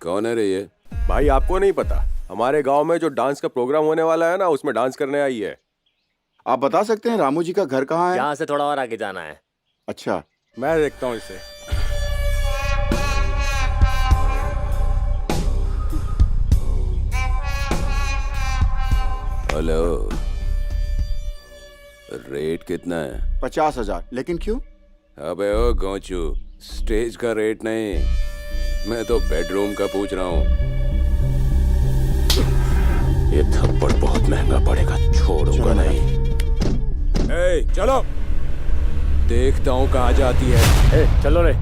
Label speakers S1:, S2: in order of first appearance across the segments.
S1: कौन है रे ये?
S2: भाई आपको नहीं पता, हमारे गांव में जो डांस का प्रोग्राम होने वाला है ना, उसमें डांस करने आई है।
S3: आप बता सकते हैं रामू जी का घर कहाँ है?
S4: यहाँ से थोड़ा और आगे जाना है।
S3: अच्छा,
S2: मैं देखता हूँ इसे।
S1: हेलो, रेट कितना है?
S3: 50,000। लेकिन क्यों?
S1: अबे ओ गोचू, स्टेज का रेट नहीं, मैं तो बेडरूम का पूछ रहा हूँ। ये थप्पड़ बहुत महंगा पड़ेगा, छोड़ूंगा नहीं। ए, चलो देखता हूँ कहाँ जाती है।
S4: ए, चलो रे।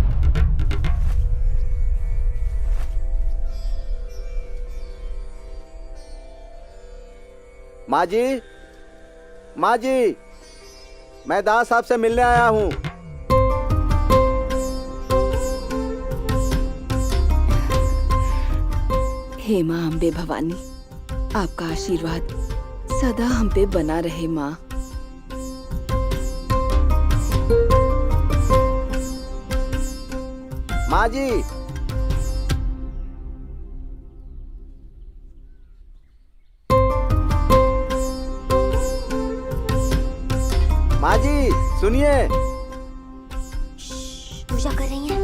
S5: माँ जी, माँ जी, मैं दास साहब से मिलने आया हूँ।
S6: हे माँ अम्बे भवानी, आपका आशीर्वाद सदा हम पे बना रहे माँ।
S5: माँ जी, माँ जी सुनिए।
S7: पूजा कर रही हैं।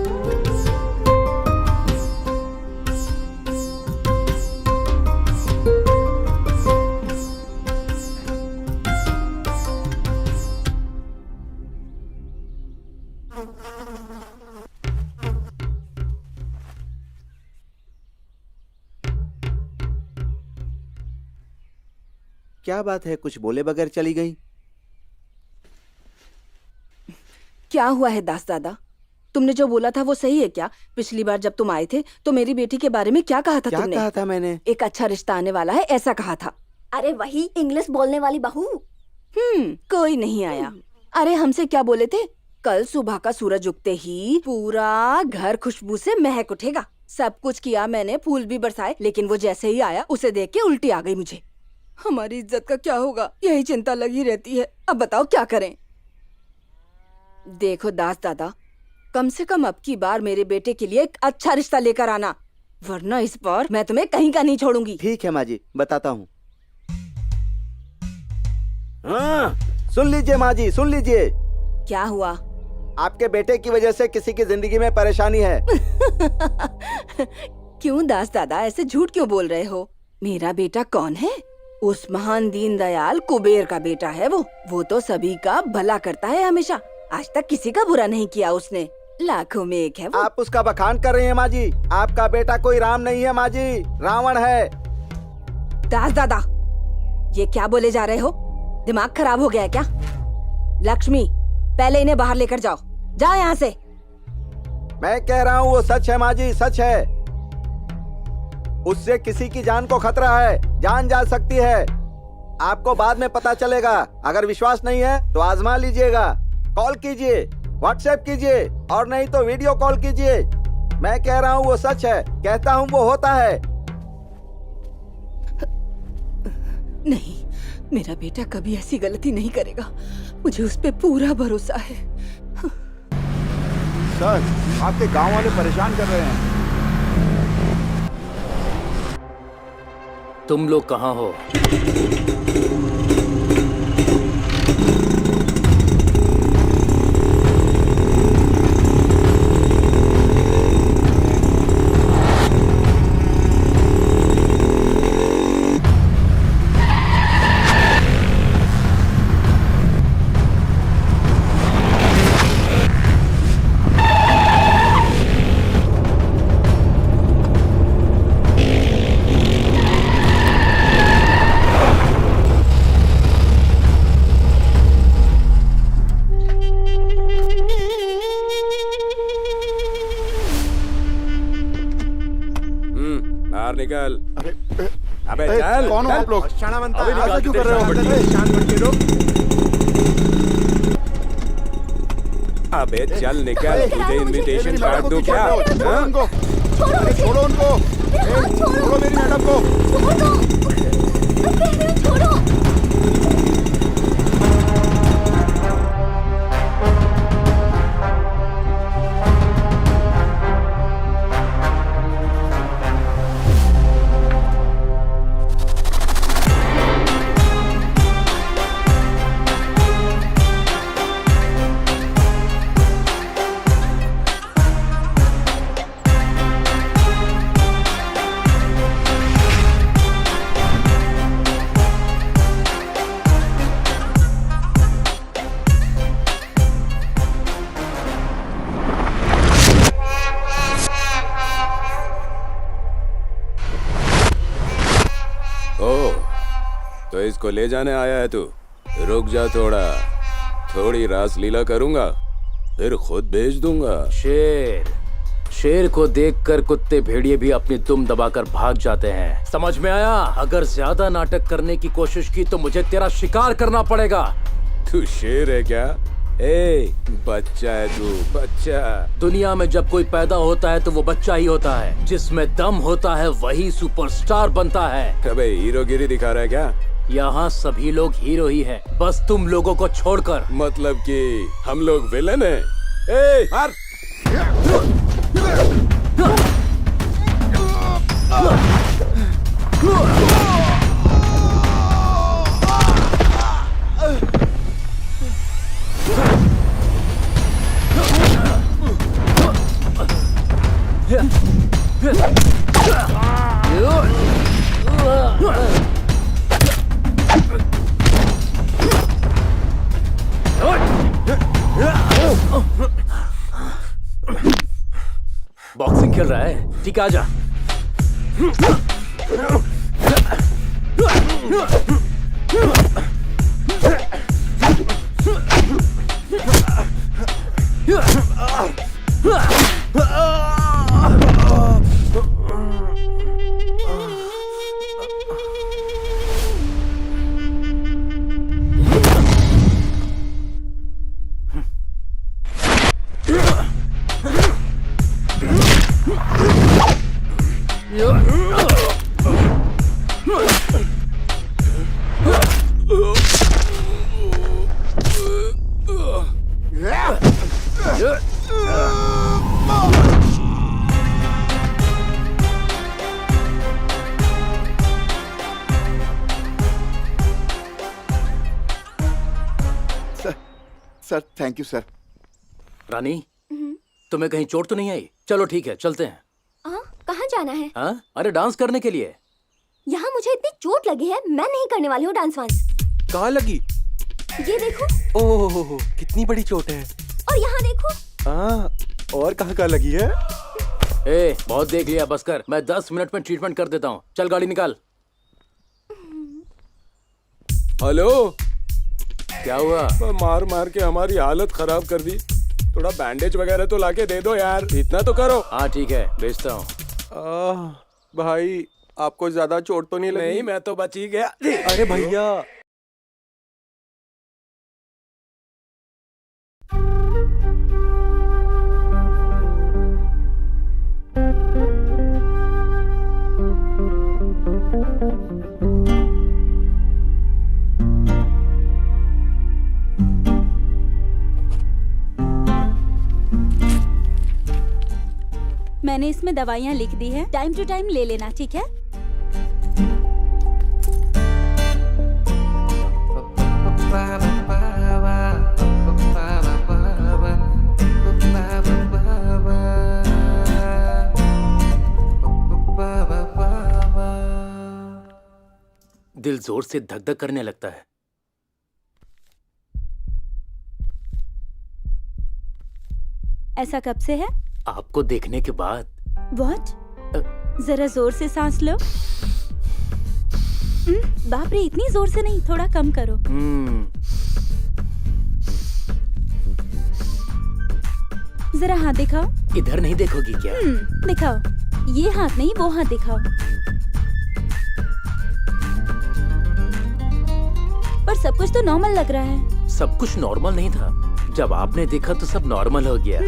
S5: क्या बात है, कुछ बोले बगैर चली गई?
S6: क्या हुआ है दास दादा? तुमने जो बोला था वो सही है क्या? पिछली बार जब तुम आए थे तो मेरी बेटी के बारे में क्या कहा था
S5: क्या
S6: तुमने?
S5: कहा था मैंने?
S6: एक अच्छा रिश्ता आने वाला है ऐसा कहा था।
S7: अरे वही इंग्लिश बोलने वाली बहू।
S6: कोई नहीं आया। अरे हमसे क्या बोले थे? कल सुबह का सूरज उगते ही पूरा घर खुशबू से महक उठेगा। सब कुछ किया मैंने, फूल भी बरसाए, लेकिन वो जैसे ही आया उसे देख के उल्टी आ गई मुझे। हमारी इज्जत का क्या होगा, यही चिंता लगी रहती है। अब बताओ क्या करें? देखो दास दादा, कम से कम अब की बार मेरे बेटे के लिए एक अच्छा रिश्ता लेकर आना, वरना इस बार मैं तुम्हें कहीं का नहीं छोड़ूंगी।
S5: ठीक है माँ जी, बताता हूँ। हाँ, सुन लीजिए माँ जी, सुन लीजिए।
S6: क्या हुआ?
S5: आपके बेटे की वजह से किसी की जिंदगी में परेशानी है।
S6: क्यों दास दादा ऐसे झूठ क्यों बोल रहे हो? मेरा बेटा कौन है? उस महान दीनदयाल कुबेर का बेटा है वो तो सभी का भला करता है हमेशा। आज तक किसी का बुरा नहीं किया उसने। लाखों में एक है वो।
S5: आप उसका बखान कर रही हैं माँ जी। आपका बेटा कोई राम नहीं है माँ जी, रावण है।
S6: दास दादा, ये क्या बोले जा रहे हो? दिमाग खराब हो गया है क्या? लक्ष्मी, पहले इन्हें बाहर लेकर जाओ, जाओ यहाँ से।
S5: मैं कह रहा हूँ वो सच है माँ जी, सच है। उससे किसी की जान को खतरा है, जान जा सकती है। आपको बाद में पता चलेगा। अगर विश्वास नहीं है तो आजमा लीजिएगा। कॉल कीजिए, व्हाट्सएप कीजिए, और नहीं तो वीडियो कॉल कीजिए। मैं कह रहा हूँ वो सच है, कहता हूँ वो होता है।
S6: नहीं, मेरा बेटा कभी ऐसी गलती नहीं करेगा। मुझे उस पे पूरा भरोसा है।
S3: सर, आपके गांव वाले परेशान कर रहे हैं।
S4: तुम लोग कहाँ हो?
S1: बाहर निकल।
S3: अरे
S1: अबे चल।
S3: कौन हो आप लोग?
S1: अबे निकाल,
S3: ऐसा क्यों कर रहे हो?
S1: शांत बैठ के रुक। अबे चल निकल, तुझे इनविटेशन कार्ड दूं क्या?
S3: छोड़ो
S1: हाँ?
S3: उनको,
S7: छोड़ो,
S3: छोड़ो उनको, छोड़ो मेरी मैडम को।
S7: छोड़ दो। मैं कह रही हूँ छोड़ो।
S1: किसको ले जाने आया है तू? रुक जा थोड़ी रास लीला करूंगा, फिर खुद भेज दूंगा।
S4: शेर को देखकर कुत्ते भेड़िए भी अपनी दुम दबाकर भाग जाते हैं, समझ में आया? अगर ज्यादा नाटक करने की कोशिश की तो मुझे तेरा शिकार करना पड़ेगा।
S1: तू शेर है क्या? ए, बच्चा है तू, बच्चा।
S4: दुनिया में जब कोई पैदा होता है तो वो बच्चा ही होता है, जिसमें दम होता है वही सुपरस्टार बनता है।
S1: अबे हीरोगिरी दिखा रहा है क्या?
S4: यहाँ सभी लोग हीरो ही हैं, बस तुम लोगों को छोड़कर।
S1: मतलब कि हम लोग विलन हैं? ए, मार!
S4: बॉक्सिंग खेल रहा है? ठीक है, आजा।
S3: Sir thank you sir.
S4: Rani, तुम्हें कहीं चोट तो नहीं आई? चलो ठीक है, चलते हैं।
S7: कहाँ जाना है?
S4: हाँ? अरे डांस करने के लिए।
S7: यहाँ मुझे इतनी चोट लगी है, मैं नहीं करने वाली हूँ डांस वांस।
S2: कहाँ लगी?
S7: ये देखो।
S2: ओह, कितनी बड़ी चोट है।
S7: और यहाँ देखो।
S2: हाँ, और कहाँ लगी है?
S4: ए, बहुत देख लिया, बस कर। मैं 10 मिनट में ट्रीटमेंट कर देता हूँ। चल गाड़ी निकाल।
S1: हेलो,
S4: क्या हुआ?
S1: मार मार के हमारी हालत खराब कर दी। थोड़ा बैंडेज वगैरह तो लाके दे दो यार, इतना तो करो।
S4: हाँ ठीक है, भेजता हूँ।
S2: भाई, आपको ज्यादा चोट तो नहीं लगी?
S1: नहीं, मैं तो बच ही गया।
S2: अरे भैया,
S8: मैंने इसमें दवाइयाँ लिख दी है, टाइम टू टाइम ले लेना, ठीक है?
S4: दिल जोर से धक धक करने लगता है।
S8: ऐसा कब से है?
S4: आपको देखने के बाद।
S8: What? जरा जोर से सांस लो। बाप रे, इतनी जोर से नहीं, थोड़ा कम करो। जरा हाथ दिखाओ।
S4: इधर नहीं देखोगी क्या?
S8: दिखाओ। ये हाथ नहीं, वो हाथ दिखाओ। पर सब कुछ तो नॉर्मल लग रहा है।
S4: सब कुछ नॉर्मल नहीं था, जब आपने देखा तो सब नॉर्मल हो गया।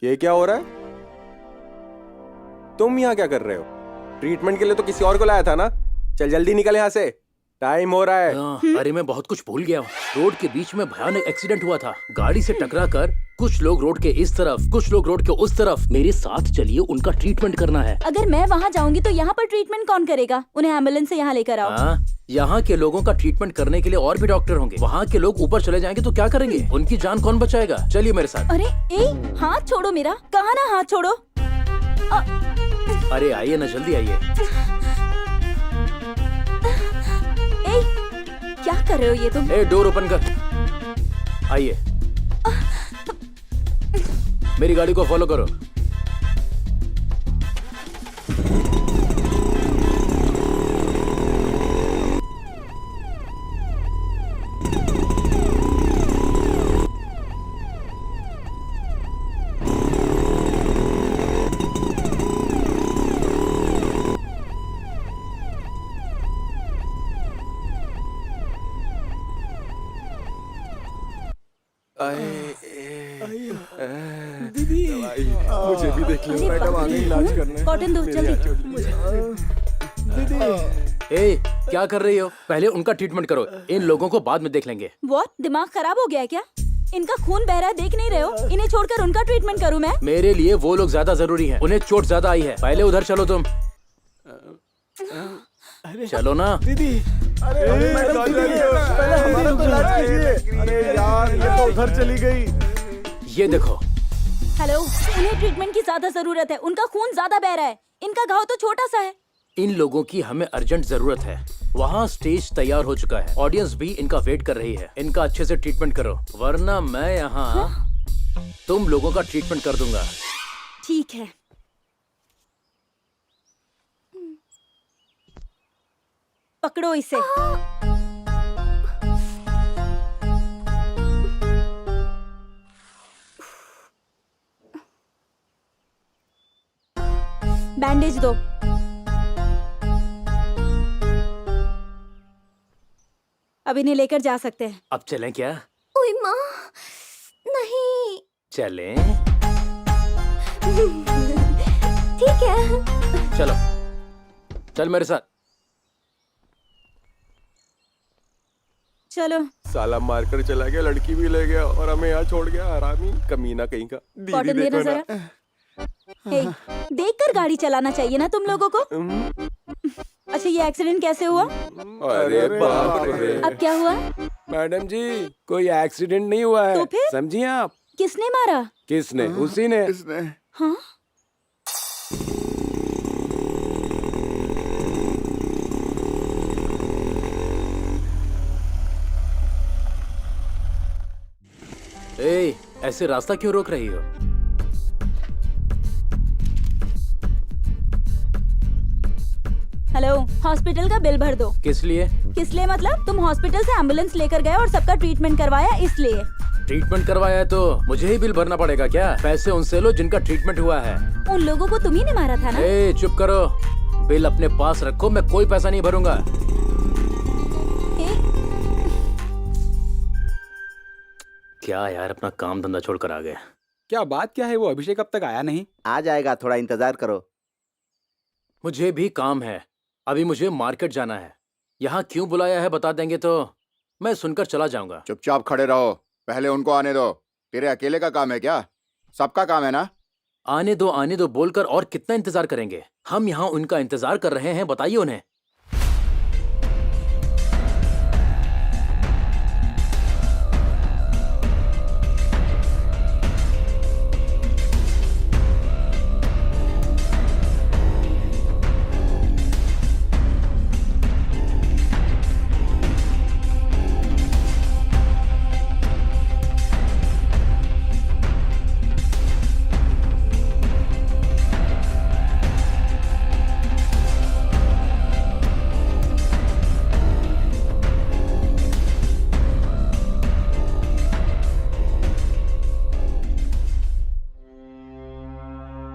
S2: ये क्या हो रहा है? तुम यहाँ क्या कर रहे हो? ट्रीटमेंट के लिए तो किसी और को लाया था ना? चल जल्दी निकल यहाँ से, टाइम हो रहा है।
S4: अरे मैं बहुत कुछ भूल गया हूँ। रोड के बीच में भयानक एक्सीडेंट हुआ था। गाड़ी से टकराकर कुछ लोग रोड के इस तरफ, कुछ लोग रोड के उस तरफ। मेरे साथ चलिए, उनका ट्रीटमेंट करना है।
S8: अगर मैं वहाँ जाऊंगी तो यहाँ पर ट्रीटमेंट कौन करेगा? उन्हें एम्बुलेंस से यहाँ लेकर आओ।
S4: यहाँ के लोगों का ट्रीटमेंट करने के लिए और भी डॉक्टर होंगे। वहाँ के लोग ऊपर चले जाएंगे तो क्या करेंगे? उनकी जान कौन बचाएगा? चलिए मेरे साथ।
S8: अरे ए, हाथ छोड़ो मेरा। कहा ना हाथ छोड़ो।
S4: अरे आइए ना, जल्दी आइए।
S8: क्या कर रहे हो ये तुम?
S4: डोर ओपन कर। आइए, मेरी गाड़ी को फॉलो करो।
S1: दीदी मुझे भी देख लो। मैडम आ गई इलाज करने।
S8: कॉटन दो जल्दी।
S4: ए, क्या कर रही हो? पहले उनका ट्रीटमेंट करो, इन लोगों को बाद में देख लेंगे।
S8: व्हाट? दिमाग खराब हो गया है क्या? इनका खून बह रहा है, देख नहीं रहे हो? इन्हें छोड़कर उनका ट्रीटमेंट करूं मैं?
S4: मेरे लिए वो लोग ज्यादा जरूरी हैं। उन्हें चोट ज्यादा आई है। पहले उधर चलो तुम। चलो ना।
S1: दीदी
S5: अरे यार, ये तो उधर चली गई।
S4: ये देखो,
S8: हेलो, उन्हें ट्रीटमेंट की ज्यादा जरूरत है। उनका खून ज्यादा बह रहा है। इनका घाव तो छोटा सा है।
S4: इन लोगों की हमें अर्जेंट जरूरत है। वहाँ स्टेज तैयार हो चुका है, ऑडियंस भी इनका वेट कर रही है। इनका अच्छे से ट्रीटमेंट करो, वरना मैं यहाँ तुम लोगों का ट्रीटमेंट कर दूंगा।
S8: ठीक है। पकड़ो इसे। बैंडेज दो। अब इन्हें लेकर जा सकते हैं।
S4: अब चलें क्या?
S7: ओए माँ, नहीं।
S4: चलें?
S7: ठीक है।
S4: चलो, चल मेरे साथ।
S8: चलो।
S2: साला मारकर चला गया, लड़की भी ले गया और हमें यहाँ छोड़ गया। हरामी कमीना कहीं का।
S8: कॉटन देना जरा। हे, देखकर गाड़ी चलाना चाहिए ना तुम लोगों को। अच्छा, ये एक्सीडेंट कैसे हुआ?
S2: अरे बाप रे।
S8: अब क्या हुआ?
S1: मैडम जी, कोई एक्सीडेंट नहीं हुआ है।
S8: तो फिर?
S1: समझिए आप।
S8: किसने मारा?
S1: किसने? उसी ने।
S3: इसने
S8: हाँ?
S4: ए, ऐसे रास्ता क्यों रोक रही हो?
S8: हेलो, हॉस्पिटल का बिल भर दो।
S4: किस लिए?
S8: किस लिए मतलब? तुम हॉस्पिटल से एम्बुलेंस लेकर गए और सबका ट्रीटमेंट करवाया, इसलिए।
S4: ट्रीटमेंट करवाया है तो मुझे ही बिल भरना पड़ेगा क्या? पैसे उनसे लो जिनका ट्रीटमेंट हुआ है।
S8: उन लोगों को तुम ही ने मारा था ना?
S4: ए, चुप करो। बिल अपने पास रखो, मैं कोई पैसा नहीं भरूंगा। क्या यार, अपना काम धंधा छोड़कर आ गए।
S9: क्या बात क्या है? वो अभिषेक अब तक आया नहीं।
S5: आ जाएगा, थोड़ा इंतजार करो।
S4: मुझे भी काम है, अभी मुझे मार्केट जाना है। यहाँ क्यों बुलाया है बता देंगे तो मैं सुनकर चला जाऊंगा।
S3: चुपचाप खड़े रहो, पहले उनको आने दो। तेरे अकेले का काम है क्या? सबका काम है ना?
S4: आने दो बोलकर और कितना इंतजार करेंगे? हम यहाँ उनका इंतजार कर रहे हैं, बताइए उन्हें।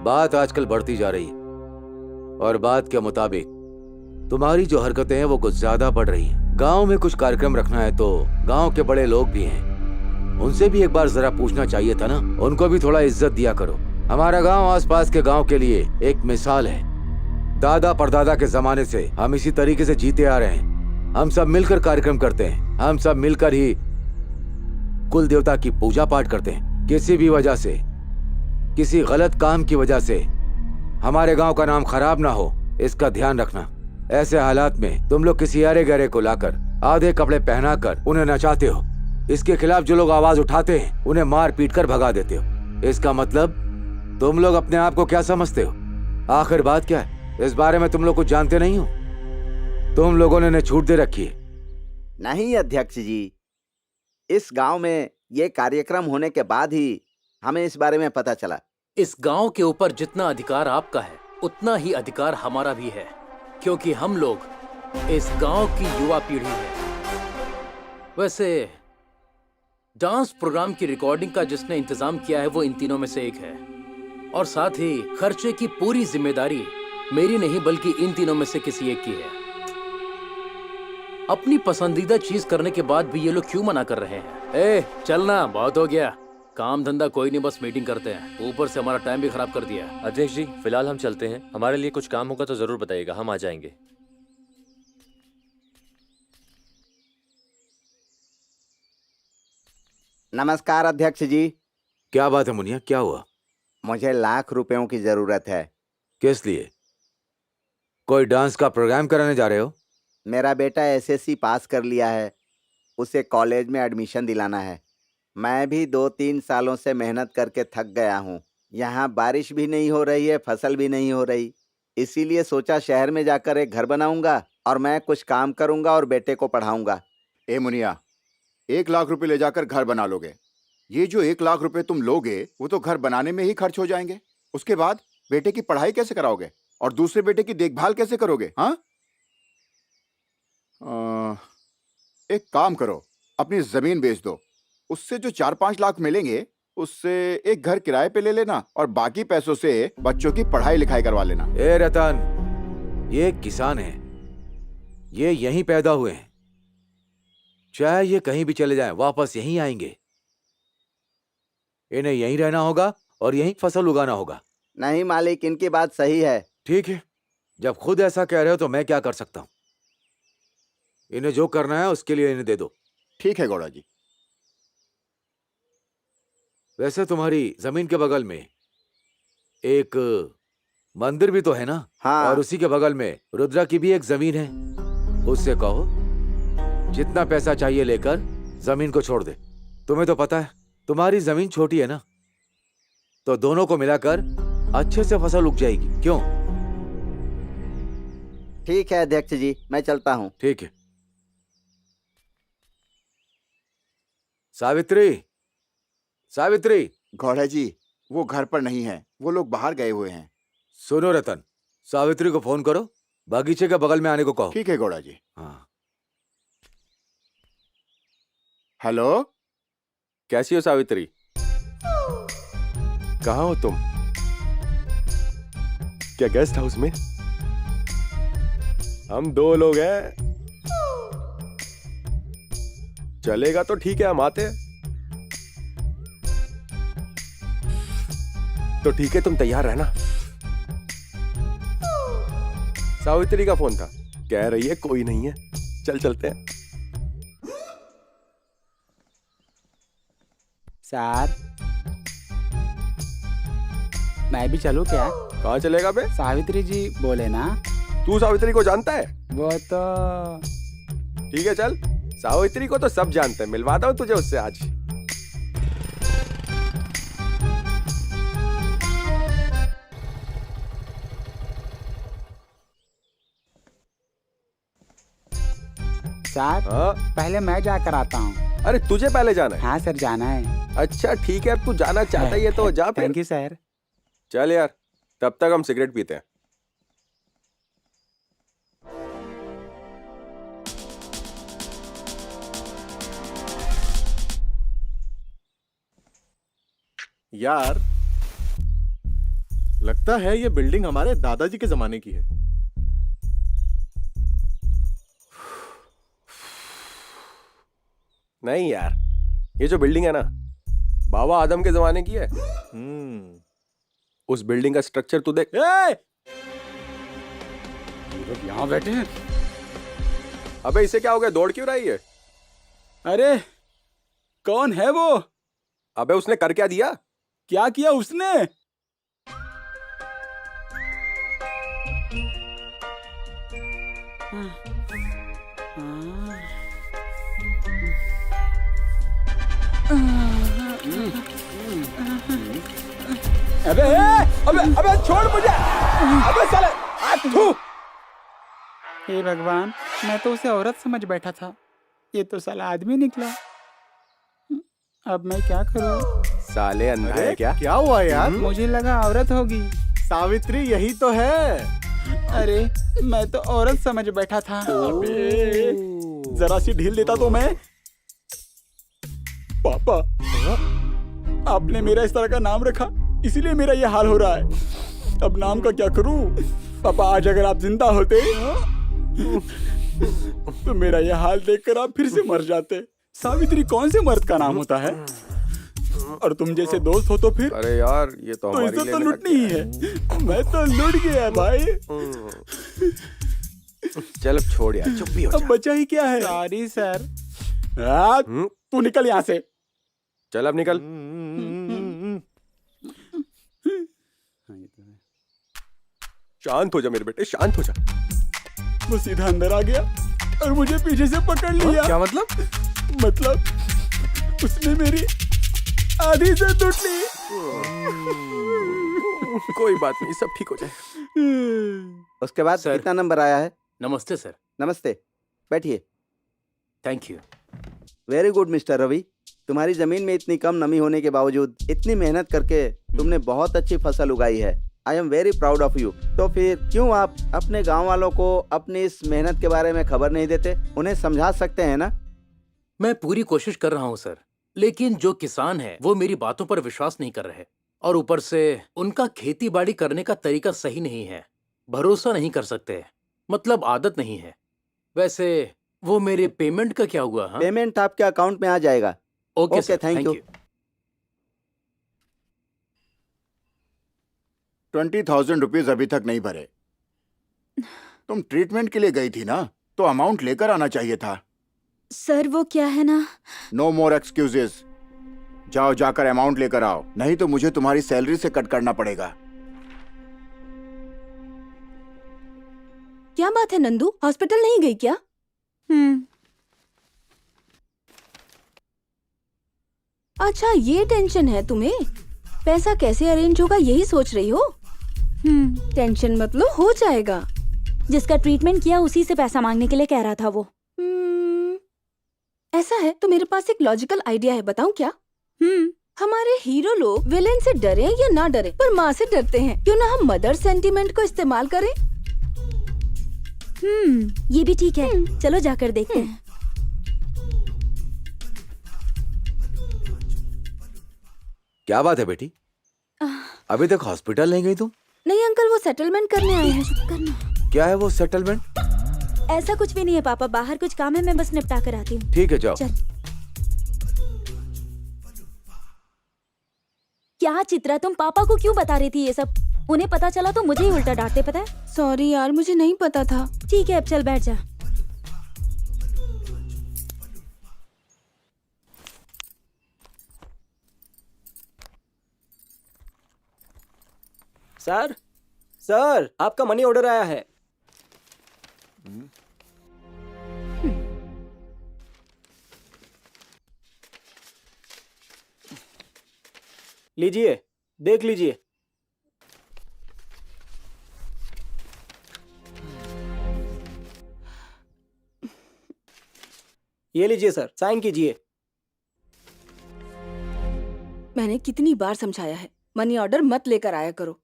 S10: बात आजकल बढ़ती जा रही है और बात के मुताबिक तुम्हारी जो हरकतें हैं वो कुछ ज्यादा बढ़ रही हैं। गांव में कुछ कार्यक्रम रखना है तो गांव के बड़े लोग भी हैं, उनसे भी एक बार जरा पूछना चाहिए था ना। उनको भी थोड़ा इज्जत दिया करो। हमारा गांव आसपास के गांव के लिए एक मिसाल है। दादा परदादा के जमाने से हम इसी तरीके से जीते आ रहे हैं। हम सब मिलकर कार्यक्रम करते हैं, हम सब मिलकर ही कुल देवता की पूजा पाठ करते हैं। किसी भी वजह से, किसी गलत काम की वजह से हमारे गांव का नाम खराब ना हो, इसका ध्यान रखना। ऐसे हालात में तुम लोग किसी अरे गहरे को लाकर आधे कपड़े पहनाकर उन्हें नचाते हो। इसके खिलाफ जो लोग आवाज उठाते हैं उन्हें मार पीट कर भगा देते हो। इसका मतलब तुम लोग अपने आप को क्या समझते हो? आखिर बात क्या है? इस बारे में तुम लोग कुछ जानते नहीं हो? तुम लोगों ने इन्हें छूट दे रखी है।
S5: नहीं अध्यक्ष जी, इस गांव में ये कार्यक्रम होने के बाद ही हमें इस बारे में पता चला।
S4: इस गांव के ऊपर जितना अधिकार आपका है उतना ही अधिकार हमारा भी है, क्योंकि हम लोग इस गांव की युवा पीढ़ी है। वैसे डांस प्रोग्राम की रिकॉर्डिंग का जिसने इंतजाम किया है वो इन तीनों में से एक है, और साथ ही खर्चे की पूरी जिम्मेदारी मेरी नहीं बल्कि इन तीनों में से किसी एक की है। अपनी पसंदीदा चीज करने के बाद भी ये लोग क्यों मना कर रहे हैं? ए, चलना, बहुत हो गया। काम धंधा कोई नहीं, बस मीटिंग करते हैं। ऊपर से हमारा टाइम भी खराब कर दिया है।
S11: अध्यक्ष जी, फिलहाल हम चलते हैं। हमारे लिए कुछ काम होगा तो जरूर बताइएगा, हम आ जाएंगे।
S5: नमस्कार अध्यक्ष जी।
S10: क्या बात है मुनिया, क्या हुआ?
S5: मुझे लाख रुपयों की जरूरत है।
S10: किस लिए? कोई डांस का प्रोग्राम कराने जा रहे हो?
S5: मेरा बेटा एसएससी पास कर लिया है, उसे कॉलेज में एडमिशन दिलाना है। मैं भी 2-3 सालों से मेहनत करके थक गया हूँ। यहाँ बारिश भी नहीं हो रही है, फसल भी नहीं हो रही, इसीलिए सोचा शहर में जाकर एक घर बनाऊंगा और मैं कुछ काम करूंगा और बेटे को पढ़ाऊंगा।
S3: ए मुनिया, 1 लाख रुपए ले जाकर घर बना लोगे? ये जो 1 लाख रुपए तुम लोगे वो तो घर बनाने में ही खर्च हो जाएंगे। उसके बाद बेटे की पढ़ाई कैसे कराओगे और दूसरे बेटे की देखभाल कैसे करोगे? हाँ, एक काम करो, अपनी जमीन बेच दो, उससे जो 4-5 लाख मिलेंगे उससे एक घर किराए पे ले लेना और बाकी पैसों से बच्चों की पढ़ाई लिखाई करवा लेना।
S10: ए रतन, ये किसान हैं, ये यहीं पैदा हुए हैं, चाहे ये कहीं भी चले जाएं वापस यहीं आएंगे। इन्हें यहीं रहना होगा और यहीं फसल उगाना होगा।
S5: नहीं मालिक, इनकी बात सही है।
S10: ठीक है, जब खुद ऐसा कह रहे हो तो मैं क्या कर सकता हूं? इन्हें जो करना है उसके लिए इन्हें दे दो।
S3: ठीक है गौड़ा जी।
S10: वैसे तुम्हारी जमीन के बगल में एक मंदिर भी तो है ना?
S5: हाँ।
S10: और उसी के बगल में रुद्रा की भी एक जमीन है। उससे कहो जितना पैसा चाहिए लेकर जमीन को छोड़ दे। तुम्हें तो पता है तुम्हारी जमीन छोटी है ना, तो दोनों को मिलाकर अच्छे से फसल उग जाएगी। क्यों?
S5: ठीक है अध्यक्ष जी, मैं चलता हूँ।
S10: ठीक है। सावित्री, सावित्री।
S3: गौड़ा जी, वो घर पर नहीं है, वो लोग बाहर गए हुए हैं।
S10: सुनो रतन, सावित्री को फोन करो, बगीचे के बगल में आने को कहो।
S3: ठीक है गौड़ा जी।
S10: हाँ।
S2: हेलो, कैसी हो सावित्री? कहाँ हो तुम? क्या गेस्ट हाउस में? हम 2 लोग हैं। चलेगा तो ठीक है, हम आते हैं। तो ठीक है, तुम तैयार रहना। सावित्री का फोन था, कह रही है कोई नहीं है, चल चलते हैं।
S9: सर, मैं भी चलूं क्या?
S2: कहाँ चलेगा बे?
S9: सावित्री जी बोले ना।
S2: तू सावित्री को जानता है?
S9: वो तो
S2: ठीक है, चल। सावित्री को तो सब जानते हैं, मिलवाता हूँ तुझे उससे आज।
S9: सर,
S2: हाँ?
S9: पहले मैं जाकर आता हूँ।
S2: अरे तुझे पहले जाना है?
S9: हाँ सर, जाना है।
S2: अच्छा ठीक है, अब तू जाना चाहता ही है तो जा फिर।
S9: Thank you sir.
S2: चल यार, तब तक हम सिगरेट पीते हैं।
S12: यार, लगता है ये बिल्डिंग हमारे दादाजी के जमाने की है।
S2: नहीं यार, ये जो बिल्डिंग है ना, बाबा आदम के जमाने की है। उस बिल्डिंग का स्ट्रक्चर तू देख।
S9: ये लोग यहाँ बैठे हैं।
S2: अबे इसे क्या हो गया, दौड़ क्यों रही है?
S9: अरे कौन है वो?
S2: अबे उसने कर क्या दिया?
S9: क्या किया उसने? अबे अबे अबे छोड़ मुझे! अबे साले! आथू! हे भगवान, मैं तो उसे औरत समझ बैठा था, ये तो साला आदमी निकला। अब मैं क्या करूं?
S2: साले अंधा है क्या?
S12: क्या हुआ यार?
S9: मुझे लगा औरत होगी।
S12: सावित्री यही तो है।
S9: अरे मैं तो औरत समझ बैठा था। जरा सी ढील देता तो मैं। पापा, आपने मेरा इस तरह का नाम रखा, इसीलिए मेरा ये हाल हो रहा है। अब नाम का क्या करूं? पापा, आज अगर आप जिंदा होते तो मेरा ये हाल देखकर आप फिर से मर जाते। सावित्री कौन से मर्द का नाम होता है? और तुम जैसे दोस्त हो तो फिर
S2: अरे यार ये तो
S9: तो
S2: हमारी
S9: इज्जत तो
S2: लेने
S9: लुटनी ही है। मैं तो लुट गया भाई।
S2: चल अब छोड़ यार, चुप भी हो
S9: अब
S2: जा।
S9: बचा ही क्या है? Sorry sir. तू निकल यहाँ से।
S2: चल अब निकल। शांत हो जा मेरे बेटे, शांत हो जा।
S9: वो सीधा अंदर आ गया और मुझे पीछे से पकड़ लिया।
S2: क्या मतलब?
S9: मतलब उसने मेरी आधी से लूट ली।
S2: कोई बात नहीं, सब ठीक हो जाए।
S5: उसके बाद
S4: सर।
S5: कितना नंबर आया है?
S4: नमस्ते सर।
S5: नमस्ते, बैठिए।
S4: Thank you.
S5: Very good mister Ravi. तुम्हारी जमीन में इतनी कम नमी होने के बावजूद इतनी मेहनत करके तुमने बहुत अच्छी फसल उगाई है। I am very proud of you. तो फिर क्यों आप अपने गांव वालों को अपनी इस मेहनत के बारे में खबर नहीं देते? उन्हें समझा सकते हैं ना?
S4: मैं पूरी कोशिश कर रहा हूँ सर, लेकिन जो किसान है वो मेरी बातों पर विश्वास नहीं कर रहे और ऊपर से उनका खेती बाड़ी करने का तरीका सही नहीं है। भरोसा नहीं कर सकते, मतलब आदत नहीं है। वैसे वो मेरे पेमेंट का क्या हुआ? हाँ?
S5: पेमेंट आपके अकाउंट में आ जाएगा।
S4: Okay sir,
S5: thank you.
S3: 20,000 rupees अभी तक नहीं भरे। तुम ट्रीटमेंट के लिए गई थी ना, तो अमाउंट लेकर आना चाहिए था।
S8: सर वो क्या है ना,
S3: नो मोर एक्सक्यूजेस। जाओ, जाकर अमाउंट लेकर आओ, नहीं तो मुझे तुम्हारी सैलरी से कट करना पड़ेगा।
S6: क्या बात है नंदू, हॉस्पिटल नहीं गई क्या? अच्छा ये टेंशन है तुम्हें, पैसा कैसे अरेंज होगा यही सोच रही हो? टेंशन मत लो, हो जाएगा।
S8: जिसका ट्रीटमेंट किया उसी से पैसा मांगने के लिए कह रहा था वो।
S6: ऐसा है तो मेरे पास एक लॉजिकल आइडिया है, बताऊं क्या? हमारे हीरो लोग विलेन से डरे या ना डरे, पर माँ से डरते हैं। क्यों ना हम मदर सेंटीमेंट को इस्तेमाल करें?
S8: ये भी ठीक है। चलो जाकर देखते हैं।
S10: क्या बात है बेटी, अभी तक हॉस्पिटल नहीं गई तुम?
S6: नहीं अंकल, वो सेटलमेंट करने आए हैं।
S10: क्या है वो सेटलमेंट?
S8: ऐसा कुछ भी नहीं है पापा, बाहर कुछ काम है, मैं बस निपटा कर आती हूँ।
S10: ठीक है जाओ।
S8: चल। क्या चित्रा, तुम पापा को क्यों बता रही थी ये सब? उन्हें पता चला तो मुझे ही उल्टा डांटते, पता है?
S6: सॉरी यार, मुझे नहीं पता था।
S8: ठीक है अब चल बैठ जा।
S2: सर, सर आपका मनी ऑर्डर आया है। लीजिए, देख लीजिए। ये लीजिए सर, साइन कीजिए।
S6: मैंने कितनी बार समझाया है, मनी ऑर्डर मत लेकर आया करो,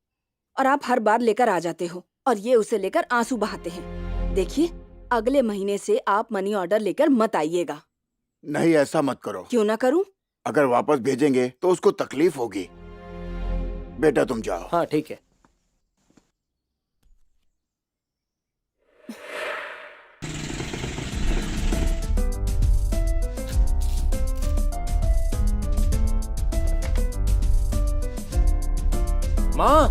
S6: और आप हर बार लेकर आ जाते हो और ये उसे लेकर आंसू बहाते हैं। देखिए, अगले महीने से आप मनी ऑर्डर लेकर मत आइएगा।
S3: नहीं, ऐसा मत करो।
S6: क्यों ना करूं?
S3: अगर वापस भेजेंगे तो उसको तकलीफ होगी। बेटा तुम जाओ।
S2: हाँ ठीक है।
S4: माँ,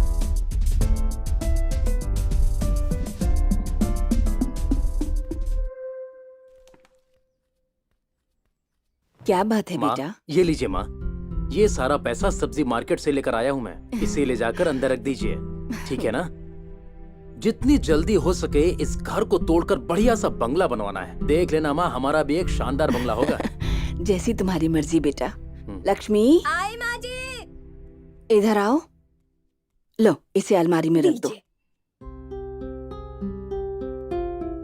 S6: क्या बात है
S4: माँ,
S6: बेटा?
S4: ये लीजिए माँ, ये सारा पैसा सब्जी मार्केट से लेकर आया हूँ मैं। इसे ले जाकर अंदर रख दीजिए, ठीक है ना? जितनी जल्दी हो सके इस घर को तोड़कर बढ़िया सा बंगला बनवाना है। देख लेना माँ, हमारा भी एक शानदार बंगला होगा।
S6: जैसी तुम्हारी मर्जी बेटा। लक्ष्मी,
S7: आई माँ जी।
S6: इधर आओ। लो, इसे अलमारी में रख दो।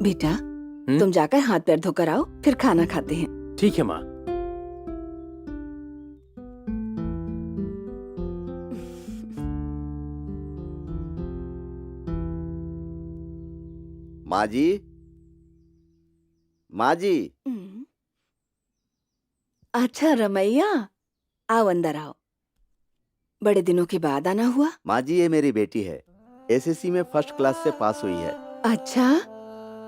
S6: बेटा, तुम जाकर हाथ पैर धोकर आओ, फिर खाना खाते हैं।
S4: ठीक है माँ।
S5: माँ जी, माँ जी।
S6: अच्छा रमैया, आओ अंदर आओ। बड़े दिनों के बाद आना हुआ।
S5: माँ जी, ये मेरी बेटी है, एसएससी में फर्स्ट क्लास से पास हुई है।
S6: अच्छा,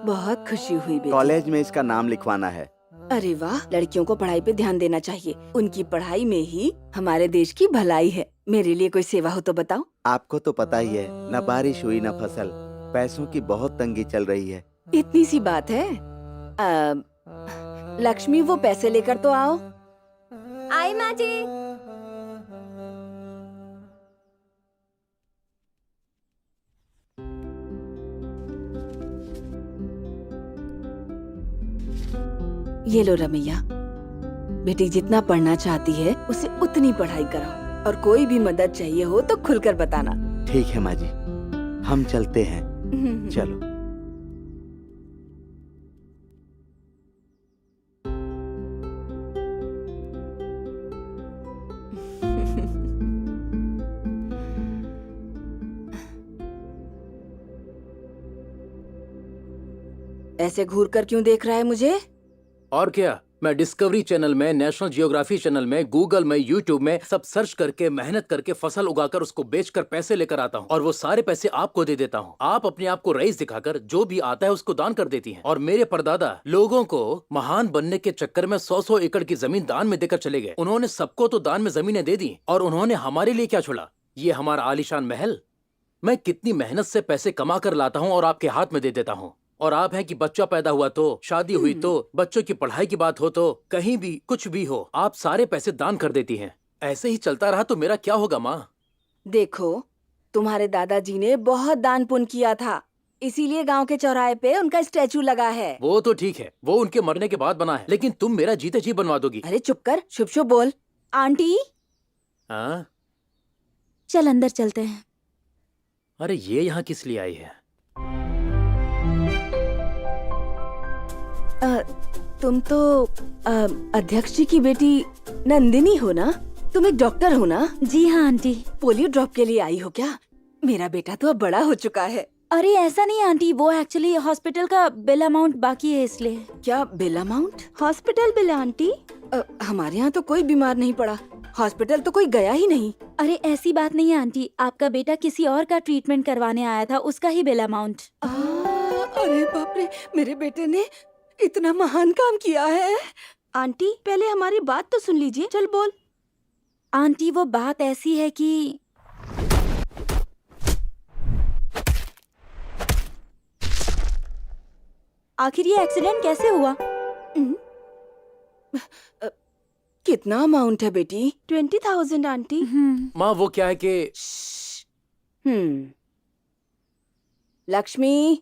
S6: बहुत खुशी हुई बेटी।
S5: कॉलेज में इसका नाम लिखवाना है।
S6: अरे वाह, लड़कियों को पढ़ाई पे ध्यान देना चाहिए। उनकी पढ़ाई में ही हमारे देश की भलाई है। मेरे लिए कोई सेवा हो तो बताओ।
S5: आपको तो पता ही है, न बारिश हुई न फसल, पैसों की बहुत तंगी चल रही है।
S6: इतनी सी बात है। लक्ष्मी, वो पैसे लेकर तो आओ।
S7: आई माँ जी।
S6: ये लो रमैया, बेटी जितना पढ़ना चाहती है उसे उतनी पढ़ाई कराओ, और कोई भी मदद चाहिए हो तो खुलकर बताना।
S5: ठीक है माँ जी, हम चलते हैं। चलो।
S6: ऐसे घूर कर क्यों देख रहा है मुझे?
S4: और क्या, मैं डिस्कवरी चैनल में, नेशनल जियोग्राफी चैनल में, गूगल में, यूट्यूब में सब सर्च करके, मेहनत करके, फसल उगाकर उसको बेचकर पैसे लेकर आता हूँ, और वो सारे पैसे आपको दे देता हूँ। आप अपने आप को रईस दिखाकर जो भी आता है उसको दान कर देती हैं। और मेरे परदादा लोगों को महान बनने के चक्कर में 100-100 एकड़ की जमीन दान में देकर चले गए। उन्होंने सबको तो दान में जमीनें दे दी, और उन्होंने हमारे लिए क्या छोड़ा? ये हमारा आलीशान महल। मैं कितनी मेहनत से पैसे कमा कर लाता हूँ और आपके हाथ में दे देता हूँ। और आप हैं कि बच्चा पैदा हुआ तो, शादी हुई तो, बच्चों की पढ़ाई की बात हो तो, कहीं भी कुछ भी हो, आप सारे पैसे दान कर देती हैं। ऐसे ही चलता रहा तो मेरा क्या होगा माँ?
S6: देखो, तुम्हारे दादाजी ने बहुत दान पुण्य किया था, इसीलिए गांव के चौराहे पे उनका स्टैचू लगा है।
S4: वो तो ठीक है, वो उनके मरने के बाद बना है, लेकिन तुम मेरा जीते जी बनवा दोगी।
S6: अरे चुप कर, शुभ शुभ बोल।
S8: आंटी,
S4: हाँ?
S8: चल अंदर चलते हैं।
S4: अरे ये यहाँ किस लिए आई है?
S6: तुम तो अध्यक्ष जी की बेटी नंदिनी हो ना? तुम एक डॉक्टर हो ना?
S8: जी हाँ आंटी।
S6: पोलियो ड्रॉप के लिए आई हो क्या? मेरा बेटा तो अब बड़ा हो चुका है।
S8: अरे ऐसा नहीं आंटी, वो एक्चुअली हॉस्पिटल का बिल अमाउंट बाकी है इसलिए।
S6: क्या bill amount?
S8: Hospital bill aunty.
S6: हमारे यहाँ तो कोई बीमार नहीं पड़ा, हॉस्पिटल तो कोई गया ही नहीं।
S8: अरे ऐसी बात नहीं है आंटी, आपका बेटा किसी और का ट्रीटमेंट करवाने आया था, उसका ही बिल अमाउंट।
S6: अरे बाप रे, मेरे बेटे ने इतना महान काम किया है।
S8: आंटी पहले हमारी बात तो सुन लीजिए। चल बोल। आंटी वो बात ऐसी है कि आखिर ये एक्सीडेंट कैसे हुआ?
S6: कितना अमाउंट है बेटी?
S8: 20,000 आंटी।
S4: माँ वो क्या है कि
S6: लक्ष्मी,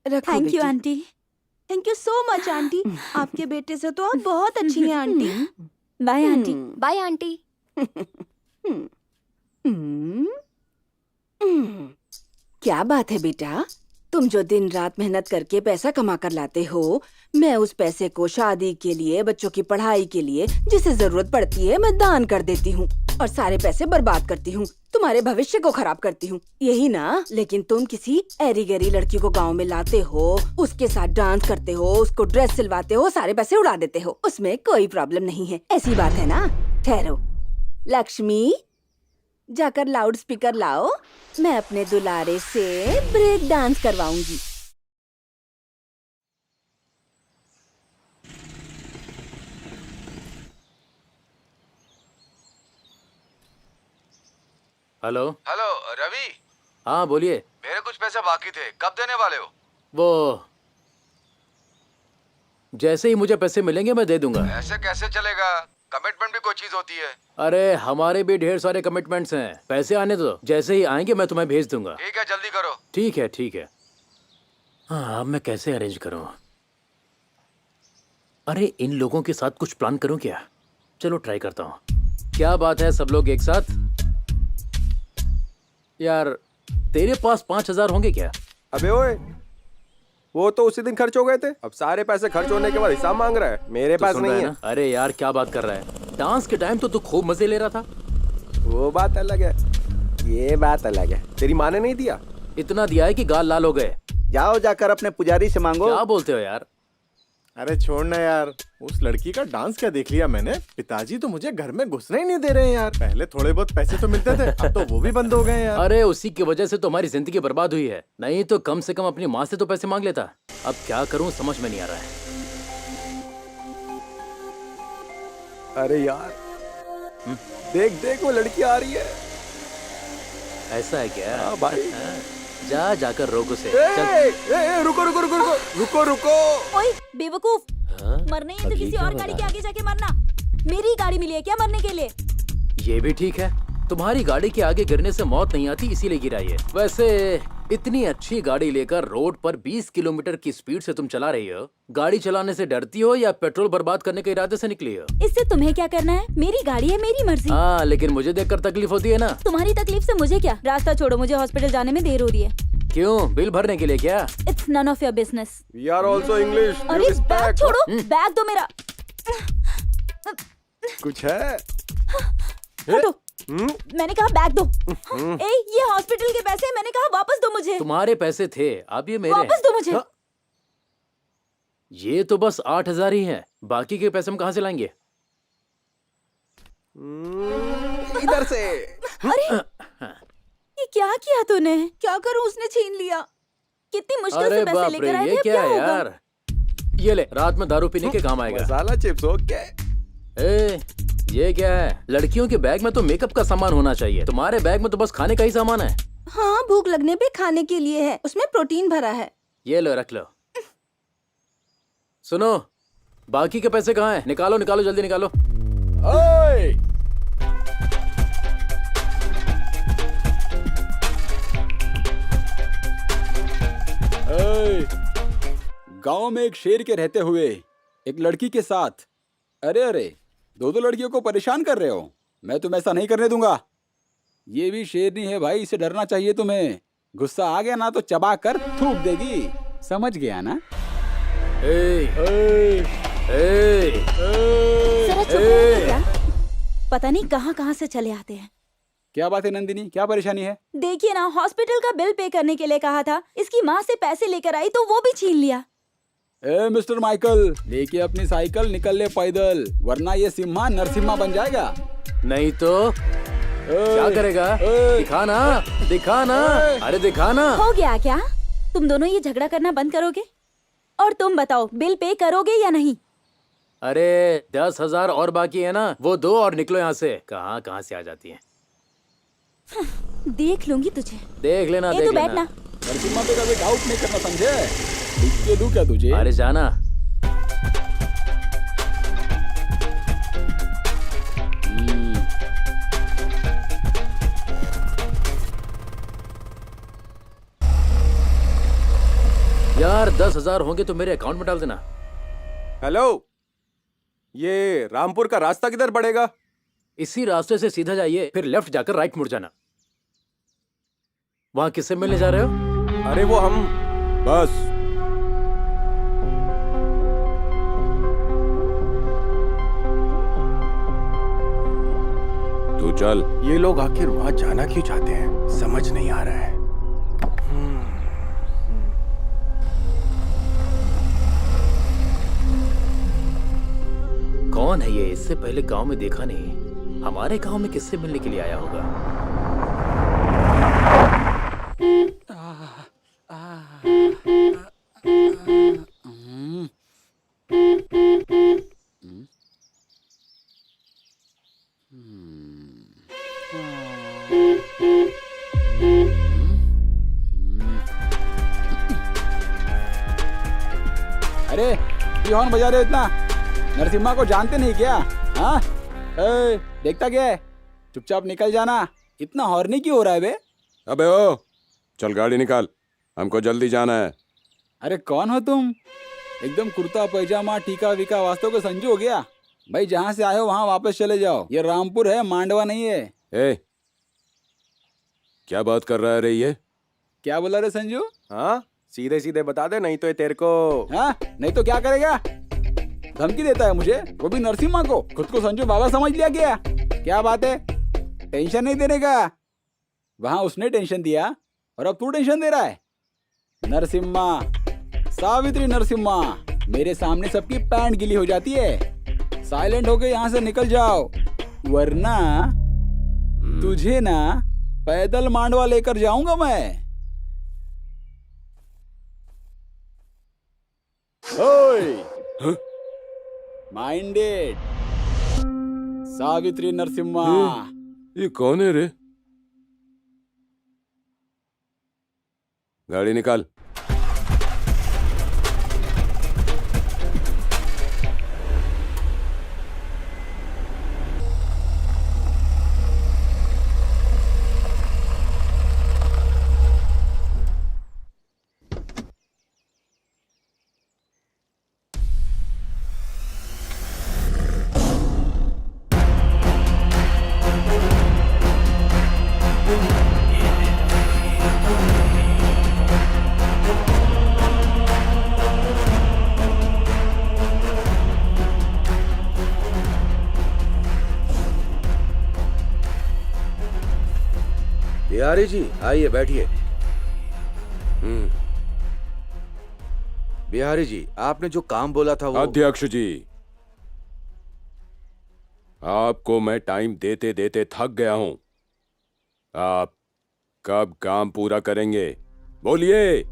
S6: रखो
S8: थैंक यू
S6: बेटी।
S8: Aunty. Thank you so much aunty. आपके बेटे से तो आप बहुत अच्छी हैं aunty. Bye aunty.
S7: Bye aunty.
S6: क्या बात है बेटा, तुम जो दिन रात मेहनत करके पैसा कमा कर लाते हो, मैं उस पैसे को शादी के लिए, बच्चों की पढ़ाई के लिए, जिसे जरूरत पड़ती है मैं दान कर देती हूँ, और सारे पैसे बर्बाद करती हूँ, तुम्हारे भविष्य को खराब करती हूँ, यही ना? लेकिन तुम किसी ऐरी गैरी लड़की को गांव में लाते हो, उसके साथ डांस करते हो, उसको ड्रेस सिलवाते हो, सारे पैसे उड़ा देते हो, उसमें कोई प्रॉब्लम नहीं है। ऐसी बात है ना? ठहरो लक्ष्मी, जाकर लाउड स्पीकर लाओ, मैं अपने दुलारे से ब्रेक डांस करवाऊंगी।
S4: हेलो।
S10: हेलो रवि,
S4: हाँ बोलिए।
S10: मेरे कुछ पैसे बाकी थे, कब देने वाले हो?
S4: वो जैसे ही मुझे पैसे मिलेंगे मैं दे दूंगा।
S10: ऐसे कैसे चलेगा? कमिटमेंट भी कोई चीज होती है।
S4: अरे हमारे भी ढेर सारे कमिटमेंट्स हैं, पैसे आने दो, जैसे ही आएंगे मैं तुम्हें भेज दूंगा।
S10: ठीक है, जल्दी करो।
S4: ठीक है ठीक है। हाँ अब मैं कैसे अरेंज करूं? अरे इन लोगों के साथ कुछ प्लान करूं क्या? चलो ट्राई करता हूं। क्या बात है, सब लोग एक साथ? यार तेरे पास 5,000 होंगे क्या?
S2: अबे ओए, वो तो उसी दिन खर्च हो गए थे, अब सारे पैसे खर्च होने के बाद हिसाब मांग रहा है। मेरे पास नहीं है।
S4: अरे यार क्या बात कर रहा है? डांस के टाइम तो तू खूब मजे ले रहा था।
S2: वो बात अलग है, ये बात अलग है। तेरी माँ ने नहीं दिया?
S4: इतना दिया है कि गाल लाल हो गए।
S5: जाओ जाकर अपने पुजारी से मांगो।
S4: क्या बोलते हो यार?
S12: अरे छोड़ ना यार, उस लड़की का डांस क्या देख लिया मैंने। पिताजी तो मुझे घर में घुसने ही नहीं दे रहे हैं यार। पहले थोड़े बहुत पैसे तो मिलते थे, अब तो वो भी बंद हो गए हैं यार।
S4: अरे उसी की वजह से तो हमारी जिंदगी बर्बाद हुई है। नहीं तो कम से कम अपनी माँ से तो पैसे मांग लेता। अब क्या करूँ समझ में नहीं आ रहा है।
S2: अरे यार, देख देख वो लड़की आ रही है।
S4: ऐसा है क्या?
S2: हाँ भाई।
S4: जा जाकर रोक उसे।
S2: रुको रुको रुको रुको रुको रुको।
S8: ओए बेवकूफ,
S4: हाँ?
S8: मरना ही है तो
S4: अभी
S8: किसी
S4: क्या
S8: और
S4: बता
S8: गाड़ी के
S4: रहा
S8: आगे जाके मरना। मेरी गाड़ी मिली है क्या मरने के लिए?
S4: ये भी ठीक है, तुम्हारी गाड़ी के आगे गिरने से मौत नहीं आती इसीलिए गिराई है। वैसे इतनी अच्छी गाड़ी लेकर रोड पर 20 किलोमीटर की स्पीड से तुम चला रही हो। गाड़ी चलाने से डरती हो या पेट्रोल बर्बाद करने के इरादे से निकली हो?
S8: इससे तुम्हें क्या करना है? मेरी गाड़ी है, मेरी मर्जी।
S4: हाँ, लेकिन मुझे देखकर तकलीफ होती है ना।
S8: तुम्हारी तकलीफ से मुझे क्या? रास्ता छोड़ो, मुझे हॉस्पिटल जाने में देर हो रही है।
S4: क्यों? बिल भरने के लिए क्या?
S8: It's none of your business.
S2: We are also English.
S8: अरे बैग छोड़ो, बैग दो मेरा।
S2: कुछ है?
S8: हटो। मैंने कहा बैग दो। ए, ये हॉस्पिटल के पैसे मैंने कहा वापस दो मुझे।
S4: तुम्हारे पैसे थे, अब ये मेरे।
S8: वापस दो मुझे।
S4: ये तो बस 8,000 ही हैं, बाकी के पैसे हम कहाँ से लाएंगे?
S2: इधर से।
S8: अरे ये क्या किया तूने?
S6: क्या करूं, उसने छीन लिया।
S8: कितनी मुश्किल
S4: अरे
S8: से पैसे
S4: बाप रे,
S8: लेकर आए
S4: ये
S8: थे, अब
S4: क्या है
S8: होगा?
S4: यार? ये ले, रात में दारू पीने के काम आएगा।
S2: मसाला चिप्स। ओके।
S4: ए, ये क्या है? लड़कियों के बैग में तो मेकअप का सामान होना चाहिए, तुम्हारे बैग में तो बस खाने का ही सामान है।
S6: हाँ, भूख लगने पे खाने के लिए है, उसमें प्रोटीन भरा है।
S4: ये लो, रख लो। सुनो, बाकी के पैसे कहाँ हैं? निकालो निकालो, जल्दी निकालो।
S1: ओए! गांव में एक शेर के रहते हुए एक लड़की के साथ, अरे दो लड़कियों को परेशान कर रहे हो। मैं तुम्हें ऐसा नहीं करने दूंगा। ये भी शेरनी है भाई, इसे डरना चाहिए तुम्हें। गुस्सा आ गया ना तो चबा कर थूक देगी, समझ गया ना?
S8: जरा चुप रहो क्या? पता नहीं कहाँ से चले आते हैं।
S1: क्या बात है नंदिनी, क्या परेशानी है?
S8: देखिए ना, हॉस्पिटल का बिल पे करने के लिए कहा था, इसकी माँ से पैसे लेकर आई तो वो भी छीन लिया।
S1: ए मिस्टर माइकल, लेके अपनी साइकिल निकल ले पैदल, वरना ये सिम्हा नरसिम्हा बन जाएगा।
S4: नहीं तो क्या करेगा? दिखाना दिखाना, अरे दिखाना।
S8: हो गया क्या? तुम दोनों ये झगड़ा करना बंद करोगे? और तुम बताओ, बिल पे करोगे या नहीं?
S4: अरे 10,000 और बाकी है ना, वो दो और निकलो यहाँ से। कहाँ से आ जाती है।
S8: देख लूंगी तुझे।
S4: देख लेना,
S8: ए,
S4: देख
S8: तू
S4: लेना।
S8: बैठना।
S1: नरसिम्हा पे कभी डाउट नहीं करना, समझे? लिख के दूं क्या तुझे?
S4: अरे जाना। यार 10,000 होंगे तो मेरे अकाउंट में डाल देना।
S2: हेलो, ये रामपुर का रास्ता किधर पड़ेगा?
S4: इसी रास्ते से सीधा जाइए, फिर लेफ्ट जाकर राइट मुड़ जाना। वहां किससे मिलने जा रहे हो?
S2: अरे वो हम बस।
S1: तू चल।
S2: ये लोग आखिर वहां जाना क्यों चाहते हैं, समझ नहीं आ रहा है।
S4: कौन है ये? इससे पहले गांव में देखा नहीं। हमारे गांव में किससे मिलने के लिए आया होगा?
S1: अरे क्यों हॉर्न बजा रहे हो इतना? नरसिम्हा को जानते नहीं क्या? हाँ, देखता क्या है? चुपचाप निकल जाना। इतना हॉर्नी क्यों हो रहा है बे?
S2: अबे ओ, चल गाड़ी निकाल, हमको जल्दी जाना है।
S1: अरे कौन हो तुम? एकदम कुर्ता पैजामा टीका वीका वास्तव को संजू हो गया भाई। जहाँ से आए हो वहाँ वापस चले जाओ। ये रामपुर है, मांडवा नहीं है।
S2: ए, क्या बात कर रहा है रे ये?
S1: क्या बोला रे संजू?
S2: हाँ, सीधे सीधे बता दे, नहीं तो ये तेरे को।
S1: हाँ, नहीं तो क्या करेगा? धमकी देता है मुझे, वो भी नरसिम्हा को। खुद को संजू बाबा समझ लिया क्या? क्या बात है? टेंशन नहीं देने का। वहां उसने टेंशन दिया और अब तू टेंशन दे रहा है। नरसिम्हा, सावित्री नरसिम्हा, मेरे सामने सबकी पैंट गीली हो जाती है। साइलेंट होके यहाँ से निकल जाओ, वरना तुझे ना पैदल मांडवा लेकर जाऊंगा मैं। ओए, माइंडेड सावित्री नरसिम्हा।
S10: ये कौन है रे? गाड़ी निकाल। बिहारी जी आइए बैठिए। बिहारी जी आपने जो काम बोला था वो।
S13: अध्यक्ष जी, आपको मैं टाइम देते देते थक गया हूं। आप कब काम पूरा करेंगे बोलिए।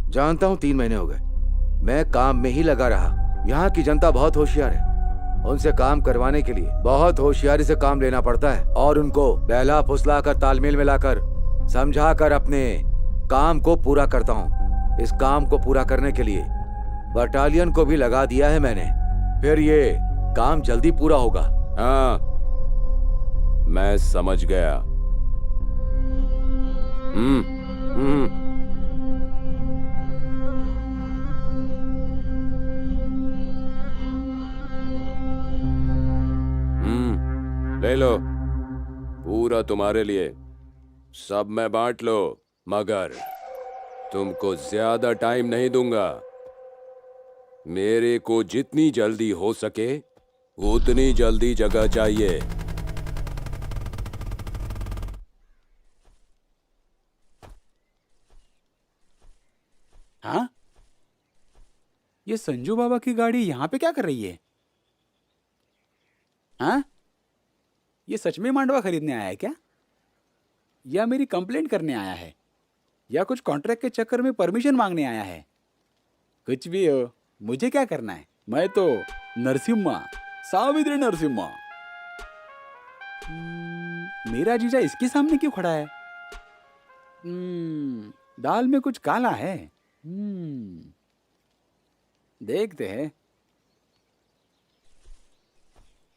S10: जानता हूं 3 महीने हो गए, मैं काम में ही लगा रहा। यहाँ की जनता बहुत होशियार है, उनसे काम करवाने के लिए बहुत होशियारी से काम लेना पड़ता है और उनको बहला फुसला कर तालमेल में लाकर समझा कर अपने काम को पूरा करता हूँ। इस काम को पूरा करने के लिए बटालियन को भी लगा दिया है मैंने, फिर ये काम जल्दी पूरा होगा।
S13: हाँ, मैं समझ गया। ले लो, पूरा तुम्हारे लिए, सब मैं बांट लो, मगर तुमको ज्यादा टाइम नहीं दूंगा। मेरे को जितनी जल्दी हो सके उतनी जल्दी जगह चाहिए।
S1: हाँ, ये संजू बाबा की गाड़ी यहाँ पे क्या कर रही है? हाँ, ये सच में मांडवा खरीदने आया है क्या? या मेरी कंप्लेंट करने आया है? या कुछ कॉन्ट्रैक्ट के चक्कर में परमिशन मांगने आया है? कुछ भी हो, मुझे क्या करना है? मैं तो नरसिम्हा, सावित्री नरसिम्हा। मेरा जीजा इसके सामने क्यों खड़ा है? दाल में कुछ काला है। देखते हैं।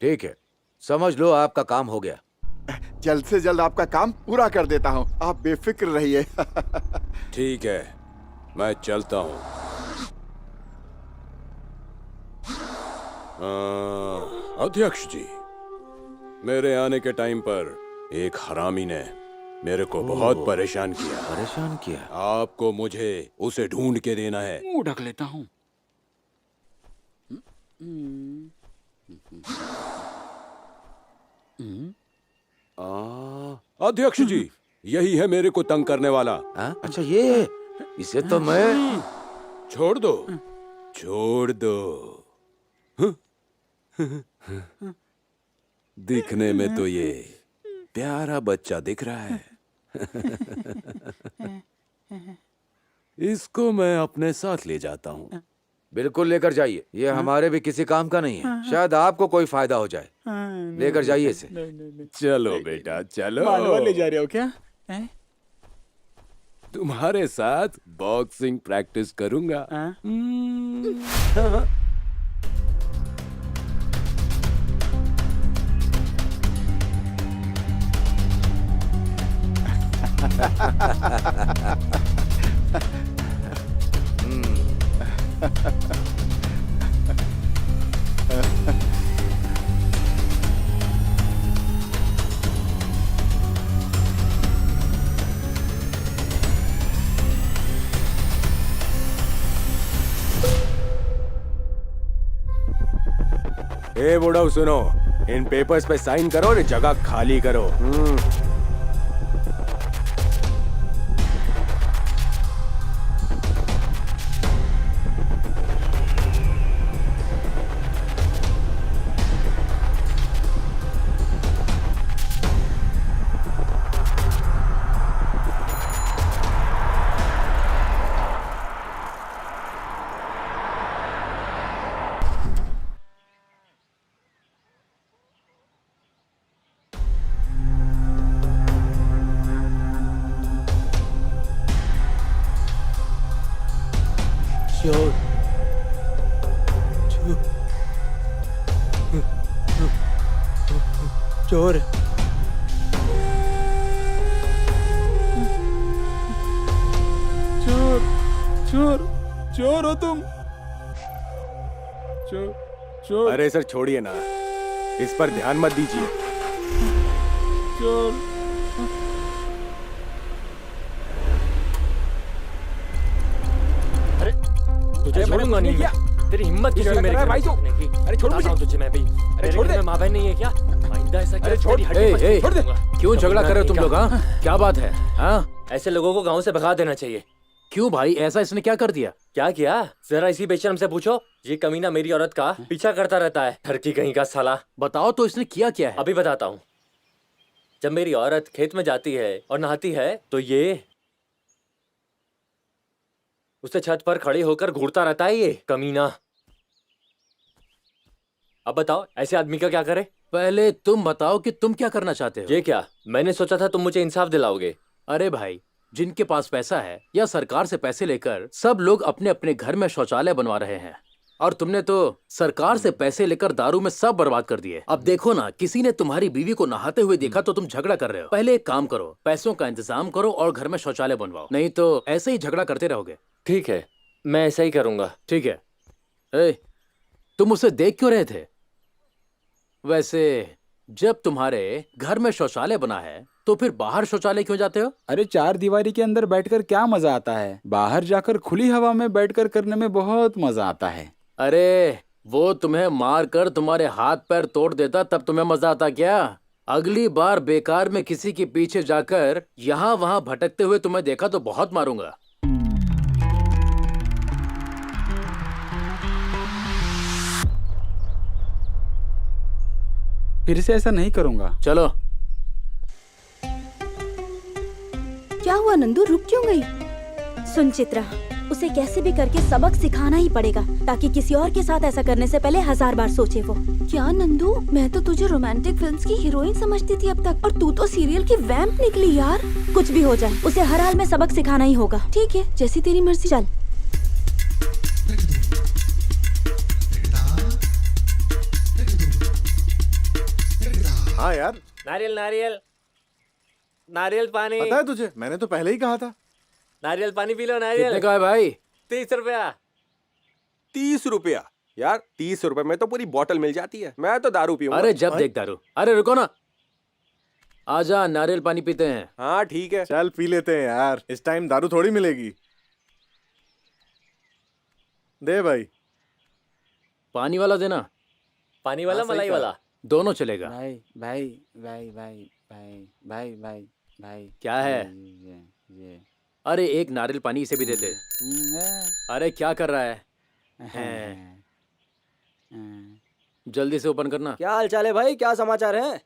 S10: ठीक है, समझ लो आपका काम हो गया।
S3: जल्द से जल्द आपका काम पूरा कर देता हूँ, आप बेफिक्र रहिए।
S13: ठीक है, मैं चलता हूँ। अध्यक्ष जी, मेरे आने के टाइम पर एक हरामी ने मेरे को बहुत परेशान किया।
S10: परेशान किया?
S13: आपको मुझे उसे ढूंढ के देना है।
S1: मुंह ढक लेता हूँ।
S13: अध्यक्ष जी, यही है मेरे को तंग करने वाला।
S10: अच्छा ये है, इसे तो मैं
S13: छोड़ दो, छोड़ दो। दिखने में तो ये प्यारा बच्चा दिख रहा है। इसको मैं अपने साथ ले जाता हूँ।
S10: बिल्कुल लेकर जाइए, ये हमारे भी किसी काम का नहीं है, शायद आपको कोई फायदा हो जाए। लेकर जाइए इसे।
S13: चलो बेटा चलो।
S1: मांडवा ले जा रहे हो क्या?
S13: तुम्हारे साथ बॉक्सिंग प्रैक्टिस करूंगा।
S2: ए बुढ़ऊ सुनो, इन पेपर्स पे साइन करो और जगह खाली करो।
S9: चोर चोर चोर चोर हो तुम। चोर चोर
S2: अरे सर छोड़िए ना, इस पर ध्यान मत दीजिए।
S9: चोर।
S11: अरे तुझे छोड़ूंगा नहीं मैं। तेरी हिम्मत कैसे हुई मेरे घर में घुसने की?
S1: अरे छोड़
S11: बताता हूं तुझे मैं भी। अरे
S1: छोड़
S11: घर
S1: दे।
S11: में माँ बहन नहीं है क्या? आइंदा ऐसा क्या?
S1: छोड़।
S11: तेरी हड्डी मत
S4: ए,
S11: छोड़ दूंगा।
S4: क्यों झगड़ा कर रहे हो तुम लोग? हाँ, क्या बात है? हाँ,
S11: ऐसे लोगों को गांव से भगा देना चाहिए।
S4: क्यों भाई, ऐसा इसने क्या कर दिया?
S11: क्या किया? जरा इसी बेशरम से पूछो। ये कमीना मेरी औरत का पीछा करता रहता है, ठरकी कहीं का साला।
S4: बताओ तो इसने किया क्या है?
S11: अभी बताता हूँ। जब मेरी औरत खेत में जाती है और नहाती है तो ये उसे छत पर खड़े होकर घूरता रहता है ये कमीना। अब बताओ ऐसे आदमी का क्या करे?
S4: पहले तुम बताओ कि तुम क्या करना चाहते हो?
S11: ये क्या? मैंने सोचा था तुम मुझे इंसाफ दिलाओगे।
S4: अरे भाई, जिनके पास पैसा है या सरकार से पैसे लेकर सब लोग अपने अपने घर में शौचालय बनवा रहे हैं, और तुमने तो सरकार से पैसे लेकर दारू में सब बर्बाद कर दिए। अब देखो ना, किसी ने तुम्हारी बीवी को नहाते हुए देखा तो तुम झगड़ा कर रहे हो। पहले एक काम करो, पैसों का इंतजाम करो और घर में शौचालय बनवाओ, नहीं तो ऐसे ही झगड़ा करते रहोगे।
S11: ठीक है, मैं ऐसा ही करूंगा।
S4: ठीक है। ए, तुम उसे देख क्यों रहे थे? वैसे जब तुम्हारे घर में शौचालय बना है तो फिर बाहर शौचालय क्यों जाते हो?
S1: अरे चार दीवारी के अंदर बैठकर क्या मजा आता है, बाहर जाकर खुली हवा में बैठकर करने में बहुत मजा आता है।
S4: अरे वो तुम्हें मार कर तुम्हारे हाथ पैर तोड़ देता तब तुम्हें मजा आता क्या? अगली बार बेकार में किसी के पीछे जाकर यहाँ वहाँ भटकते हुए तुम्हें देखा तो बहुत मारूंगा।
S1: फिर से ऐसा नहीं करूंगा।
S4: चलो।
S6: क्या हुआ नंदू, रुक क्यों गई?
S8: सुन चित्रा, उसे कैसे भी करके सबक सिखाना ही पड़ेगा, ताकि किसी और के साथ ऐसा करने से पहले 1000 बार सोचे वो।
S6: क्या नंदू, मैं तो तुझे रोमांटिक फिल्म्स की हीरोइन समझती थी अब तक, और तू तो सीरियल की वैम्प निकली यार।
S8: कुछ भी हो जाए, उसे हर हाल में सबक सिखाना ही होगा।
S6: ठीक है, जैसी तेरी मर्जी।
S8: चल।
S12: हाँ यार,
S11: नारियल नारियल नारियल पानी।
S12: पता है तुझे, मैंने तो पहले ही कहा था।
S11: नारियल पानी पी लो।
S4: कितने
S11: नारियल
S4: का है भाई?
S11: 30 रुपया।
S2: 30 रुपया? यार 30 रुपए में तो पूरी बोतल मिल जाती है। मैं तो दारू पीऊंगा।
S4: अरे जब देख दारू। अरे रुको ना, आजा नारियल पानी पीते हैं।
S2: हाँ ठीक है,
S12: चल पी लेते हैं यार, इस टाइम दारू थोड़ी मिलेगी। दे भाई।
S4: पानी वाला देना।
S11: पानी वाला
S12: हाँ, सही
S11: मलाई
S12: कहा।
S11: वाला
S4: दोनों चलेगा।
S1: भाई भाई भाई भाई भाई भाई भाई भाई
S4: क्या है?
S1: ये
S4: अरे एक नारियल पानी इसे भी देते। अरे क्या कर रहा है? जल्दी से ओपन करना।
S5: क्या हाल चाल है भाई, क्या समाचार है?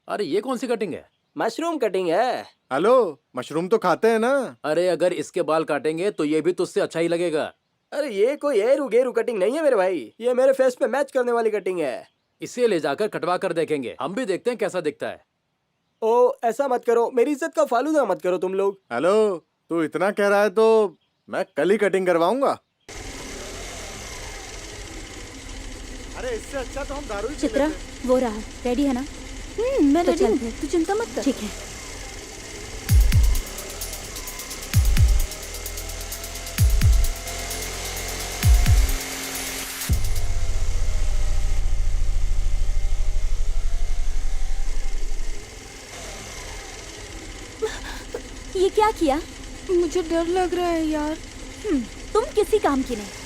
S4: अरे ये कौन सी कटिंग है?
S5: मशरूम कटिंग है।
S12: हेलो, मशरूम तो खाते हैं ना?
S4: अरे अगर इसके बाल काटेंगे तो ये भी तुझसे अच्छा ही लगेगा।
S5: अरे ये कोई एरू गेरू कटिंग नहीं है मेरे भाई, ये मेरे फेस पे मैच करने वाली कटिंग है।
S4: इसे ले जाकर कटवा कर देखेंगे, हम भी देखते हैं कैसा दिखता है।
S5: ओ ऐसा मत करो, मेरी इज्जत का फालूदा मत करो तुम लोग।
S12: हेलो, तू इतना कह रहा है तो मैं कल ही कटिंग करवाऊंगा। अरे इससे अच्छा तो हम दारू ही पी
S8: चित्रा,
S12: लेते हैं।
S8: वो रहा। रेडी है ना?
S6: मैं
S8: तो
S6: रेडी
S8: चल।
S6: हूँ, तू चिंता मत कर।
S8: ठीक है। ये क्या किया?
S6: मुझे डर लग रहा है यार।
S8: तुम किसी काम की नहीं।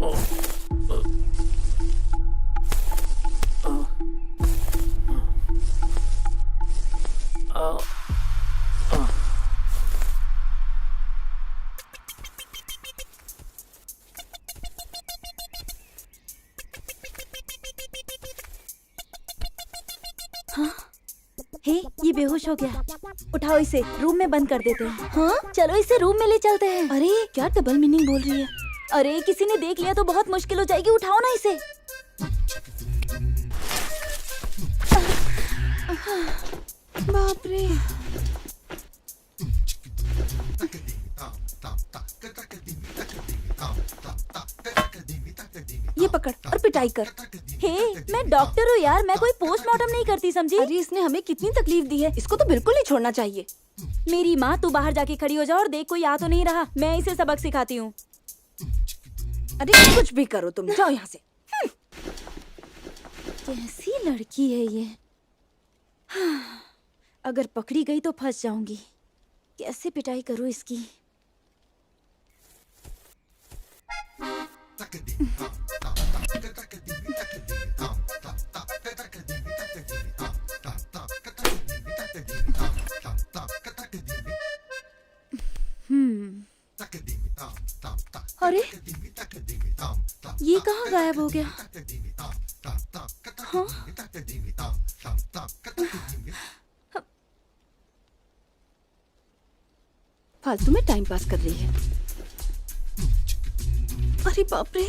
S8: हे, ये बेहोश हो गया। उठाओ इसे, रूम में बंद कर देते हैं। हाँ, चलो इसे रूम में ले चलते हैं। अरे क्या डबल मीनिंग बोल रही है? अरे किसी ने देख लिया तो बहुत मुश्किल हो जाएगी। उठाओ ना इसे।
S6: बाप रे। ये पकड़ और पिटाई कर।
S8: हे, मैं डॉक्टर हूँ यार, मैं कोई पोस्टमार्टम नहीं करती, समझी?
S6: अरे इसने हमें कितनी तकलीफ दी है, इसको तो बिल्कुल नहीं छोड़ना चाहिए।
S8: मेरी माँ, तू बाहर जाके खड़ी हो जा और देख कोई आ तो नहीं रहा। मैं इसे सबक सिखाती हूँ।
S6: अरे कुछ भी करो तुम, जाओ यहाँ से।
S8: कैसी लड़की है ये? अगर पकड़ी गई तो फंस जाऊंगी। कैसे पिटाई करूँ इसकी? अरे ये कहाँ गायब हो गया? हाँ?
S6: फालतू में टाइम पास कर रही है। अरे बाप रे।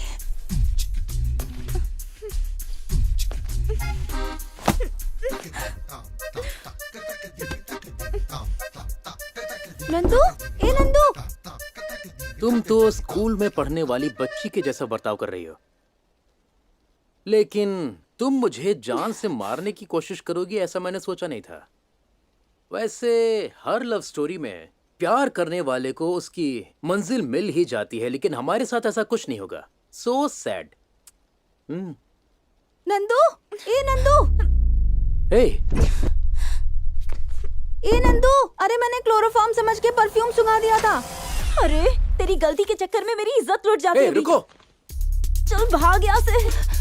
S6: नंदू, ए नंदू।
S4: तुम तो स्कूल में पढ़ने वाली बच्ची के जैसा बर्ताव कर रही हो, लेकिन तुम मुझे जान से मारने की कोशिश करोगी ऐसा मैंने सोचा नहीं था। वैसे हर लव स्टोरी में प्यार करने वाले को उसकी मंजिल मिल ही जाती है, लेकिन हमारे साथ ऐसा कुछ नहीं होगा। So sad.
S6: नंदू, ए नंदू।
S4: हे,
S6: ए नंदू, अरे मैंने क्लोरोफॉर्म समझ के परफ्यूम सुंघा दिया था।
S8: अरे तेरी गलती के चक्कर में मेरी इज्जत लुट जाती है।
S4: रुको।
S8: चल भाग यहाँ से।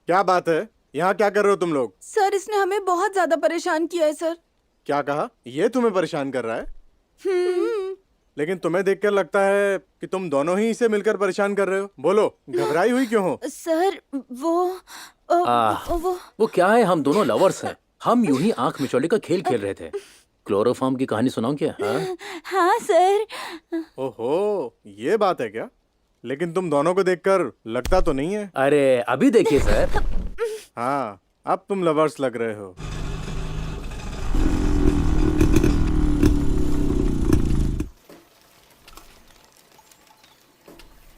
S12: क्या बात है? यहाँ क्या कर रहे हो तुम लोग?
S6: सर इसने हमें बहुत ज्यादा परेशान किया है सर।
S12: क्या कहा? ये तुम्हें परेशान कर रहा है? लेकिन तुम्हें देखकर लगता है कि तुम दोनों ही इसे मिलकर परेशान कर रहे हो। बोलो, घबराई हुई क्यों हो?
S6: सर
S4: वो क्या है, हम दोनों लवर्स हैं। हम यूं ही आंख मिचौली का खेल खेल रहे थे। क्लोरोफॉर्म की कहानी सुनाऊं क्या?
S8: हाँ सर।
S12: ओहो, ये बात है क्या? लेकिन तुम दोनों को देखकर लगता तो नहीं है।
S4: अरे अभी देखिए सर।
S12: हाँ, अब तुम लवर्स लग रहे हो।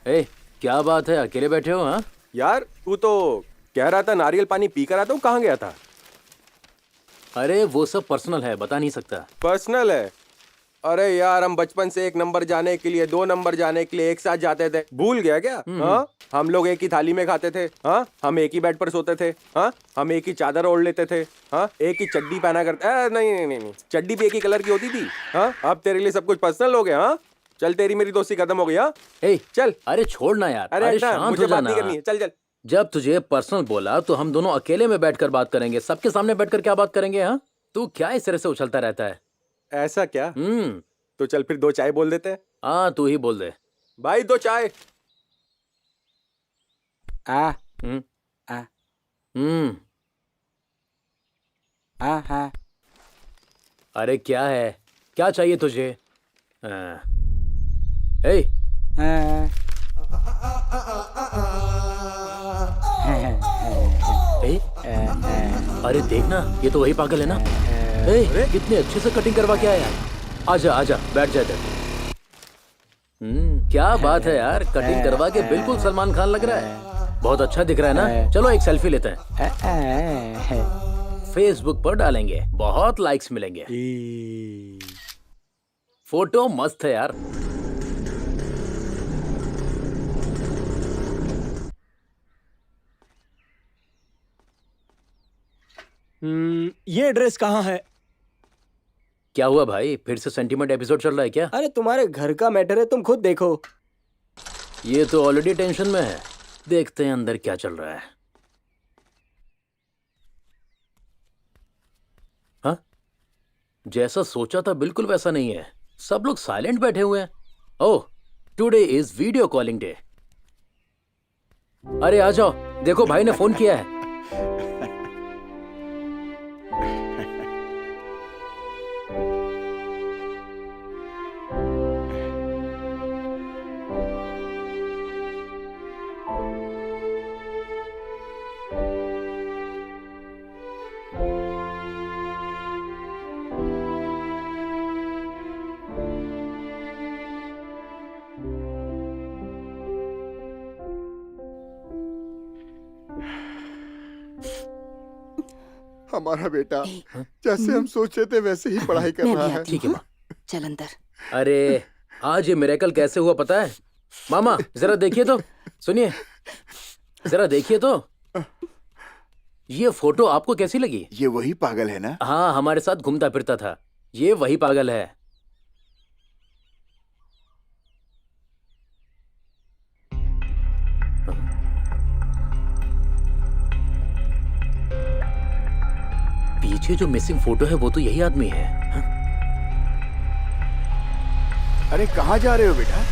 S4: ए, क्या बात है, अकेले बैठे हो? हाँ
S2: यार, तू तो कह रहा था नारियल पानी पी कर आता हूँ, कहाँ गया था?
S4: अरे वो सब पर्सनल है, बता नहीं सकता।
S2: पर्सनल है? अरे यार, हम बचपन से 1 नंबर जाने के लिए 2 नंबर जाने के लिए एक साथ जाते थे। भूल गया क्या? हाँ, हम लोग एक ही थाली में खाते थे। हाँ, हम एक ही बेड पर सोते थे। हाँ, हम एक ही चादर ओढ़ लेते थे। हाँ, एक ही चड्डी पहना करते। नहीं, चड्डी भी एक ही कलर की होती थी। हाँ, अब तेरे लिए सब कुछ पर्सनल हो गया। हाँ, चल, तेरी मेरी दोस्ती खत्म हो गई। हाँ,
S4: चल। अरे छोड़ना यार।
S2: अरे
S4: शांत
S2: मुझे
S4: हो
S2: बात
S4: जाना।
S2: नहीं करनी है। चल चल।
S4: जब तुझे पर्सनल बोला तो हम दोनों अकेले में बैठकर बात करेंगे। सबके सामने बैठकर क्या बात करेंगे? हाँ, तू क्या इस तरह से उछलता रहता है?
S2: ऐसा क्या? तो चल फिर 2 चाय बोल देते हैं।
S4: हाँ, तू ही बोल दे
S2: भाई, 2 चाय।
S4: अरे क्या है, क्या चाहिए तुझे? ए, अरे देखना, ये तो वही पागल है ना। कितने अच्छे से कटिंग करवा के आया। आजा आजा, बैठ जा इधर। क्या बात है यार, कटिंग करवा के बिल्कुल सलमान खान लग रहा है। बहुत अच्छा दिख रहा है ना। चलो एक सेल्फी लेते हैं, फेसबुक पर डालेंगे, बहुत लाइक्स मिलेंगे। फोटो मस्त है यार।
S11: ये एड्रेस कहाँ है?
S4: क्या हुआ भाई, फिर से सेंटीमेंट एपिसोड चल रहा है क्या?
S11: अरे तुम्हारे घर का मैटर है, तुम खुद देखो।
S4: ये तो ऑलरेडी टेंशन में है। देखते हैं अंदर क्या चल रहा है। हाँ, जैसा सोचा था बिल्कुल वैसा नहीं है। सब लोग साइलेंट बैठे हुए हैं। Oh, today is video calling day. अरे आ जाओ, देखो भाई ने फोन किया है।
S3: हमारा बेटा जैसे हम सोचे थे वैसे ही पढ़ाई कर
S6: मैं
S3: रहा
S6: भी
S3: है।
S6: आती
S4: ठीक है
S6: हूँ।
S4: माँ।
S6: चल अंदर।
S4: अरे आज ये मिरेकल कैसे हुआ पता है? मामा जरा देखिए तो, सुनिए जरा देखिए तो। ये फोटो आपको कैसी लगी?
S3: ये वही पागल है ना?
S4: हाँ, हमारे साथ घूमता फिरता था। ये वही पागल है। पीछे जो मिसिंग फोटो है वो तो यही आदमी है। हाँ?
S3: अरे कहाँ जा रहे हो बेटा?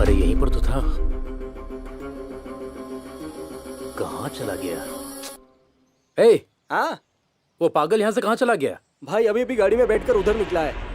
S4: अरे यहीं पर तो था। कहाँ चला गया? हे,
S11: हाँ
S4: वो पागल यहाँ से कहाँ चला गया?
S11: भाई, अभी अभी गाड़ी में बैठकर उधर निकला है।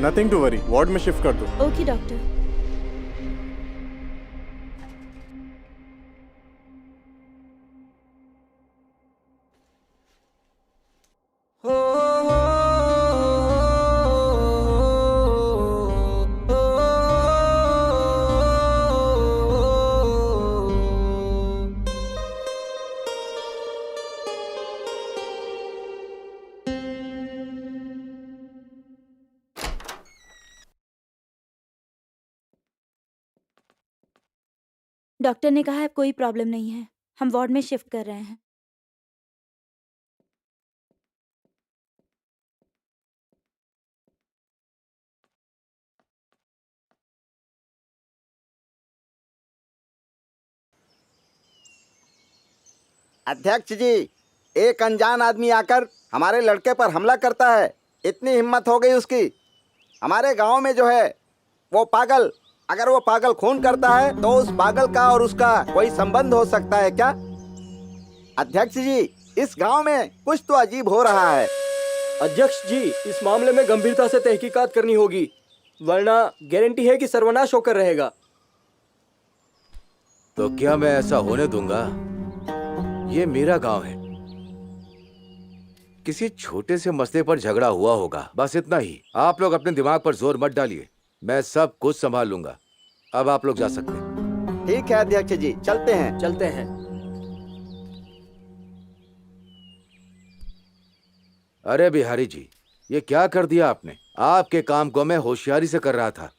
S12: नथिंग टू वरी, वार्ड में शिफ्ट कर दो।
S8: Okay doctor. डॉक्टर ने कहा है कोई प्रॉब्लम नहीं है, हम वार्ड में शिफ्ट कर रहे हैं।
S5: अध्यक्ष जी, एक अनजान आदमी आकर हमारे लड़के पर हमला करता है। इतनी हिम्मत हो गई उसकी। हमारे गांव में जो है वो पागल, अगर वो पागल खून करता है तो उस पागल का और उसका कोई संबंध हो सकता है क्या? अध्यक्ष जी, इस गांव में कुछ तो अजीब हो रहा है।
S11: अध्यक्ष जी, इस मामले में गंभीरता से तहकीकात करनी होगी, वरना गारंटी है कि सर्वनाश होकर रहेगा।
S10: तो क्या मैं ऐसा होने दूंगा? ये मेरा गांव है। किसी छोटे से मसले पर झगड़ा हुआ होगा, बस इतना ही। आप लोग अपने दिमाग पर जोर मत डालिए, मैं सब कुछ संभाल लूंगा। अब आप लोग जा सकते हैं।
S5: ठीक है अध्यक्ष जी, चलते हैं।
S11: चलते हैं।
S10: अरे बिहारी जी, ये क्या कर दिया आपने? आपके काम को मैं होशियारी से कर रहा था।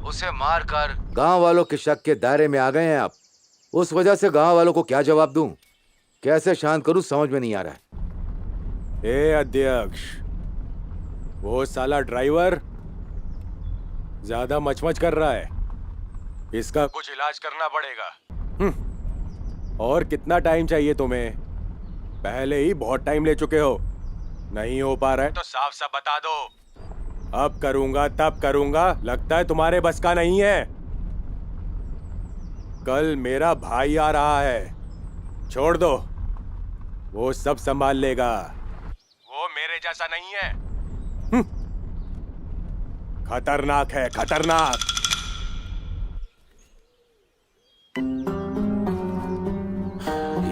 S10: उसे मारकर गांव वालों के शक के दायरे में आ गए हैं आप। उस वजह से गांव वालों को क्या जवाब दूं, कैसे शांत करूं, समझ में नहीं आ रहा है।
S2: ए अध्यक्ष, वो साला ड्राइवर ज्यादा मचमच कर रहा है, इसका कुछ इलाज करना पड़ेगा। और कितना टाइम चाहिए तुम्हें? पहले ही बहुत टाइम ले चुके हो। नहीं हो पा रहा है तो साफ साफ बता दो। अब करूंगा तब करूंगा, लगता है तुम्हारे बस का नहीं है। कल मेरा भाई आ रहा है, छोड़ दो, वो सब संभाल लेगा। वो मेरे जैसा नहीं है। खतरनाक है, खतरनाक।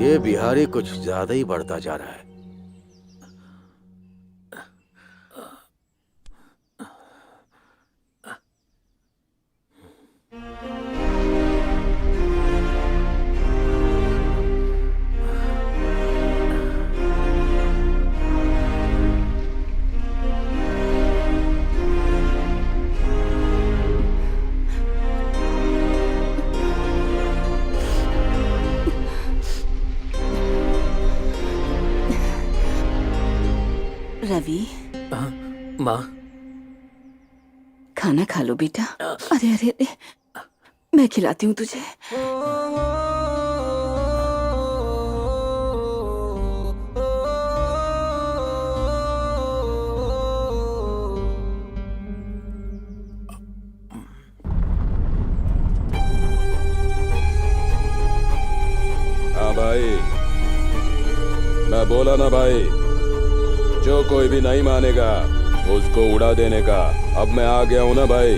S10: ये बिहारी कुछ ज्यादा ही बढ़ता जा रहा है।
S6: रवि,
S11: माँ,
S6: खाना खा लो बेटा। अरे अरे अरे, मैं खिलाती हूँ तुझे।
S13: हाँ भाई, मैं बोला ना भाई, जो कोई भी नहीं मानेगा उसको उड़ा देने का। अब मैं आ गया हूं ना भाई,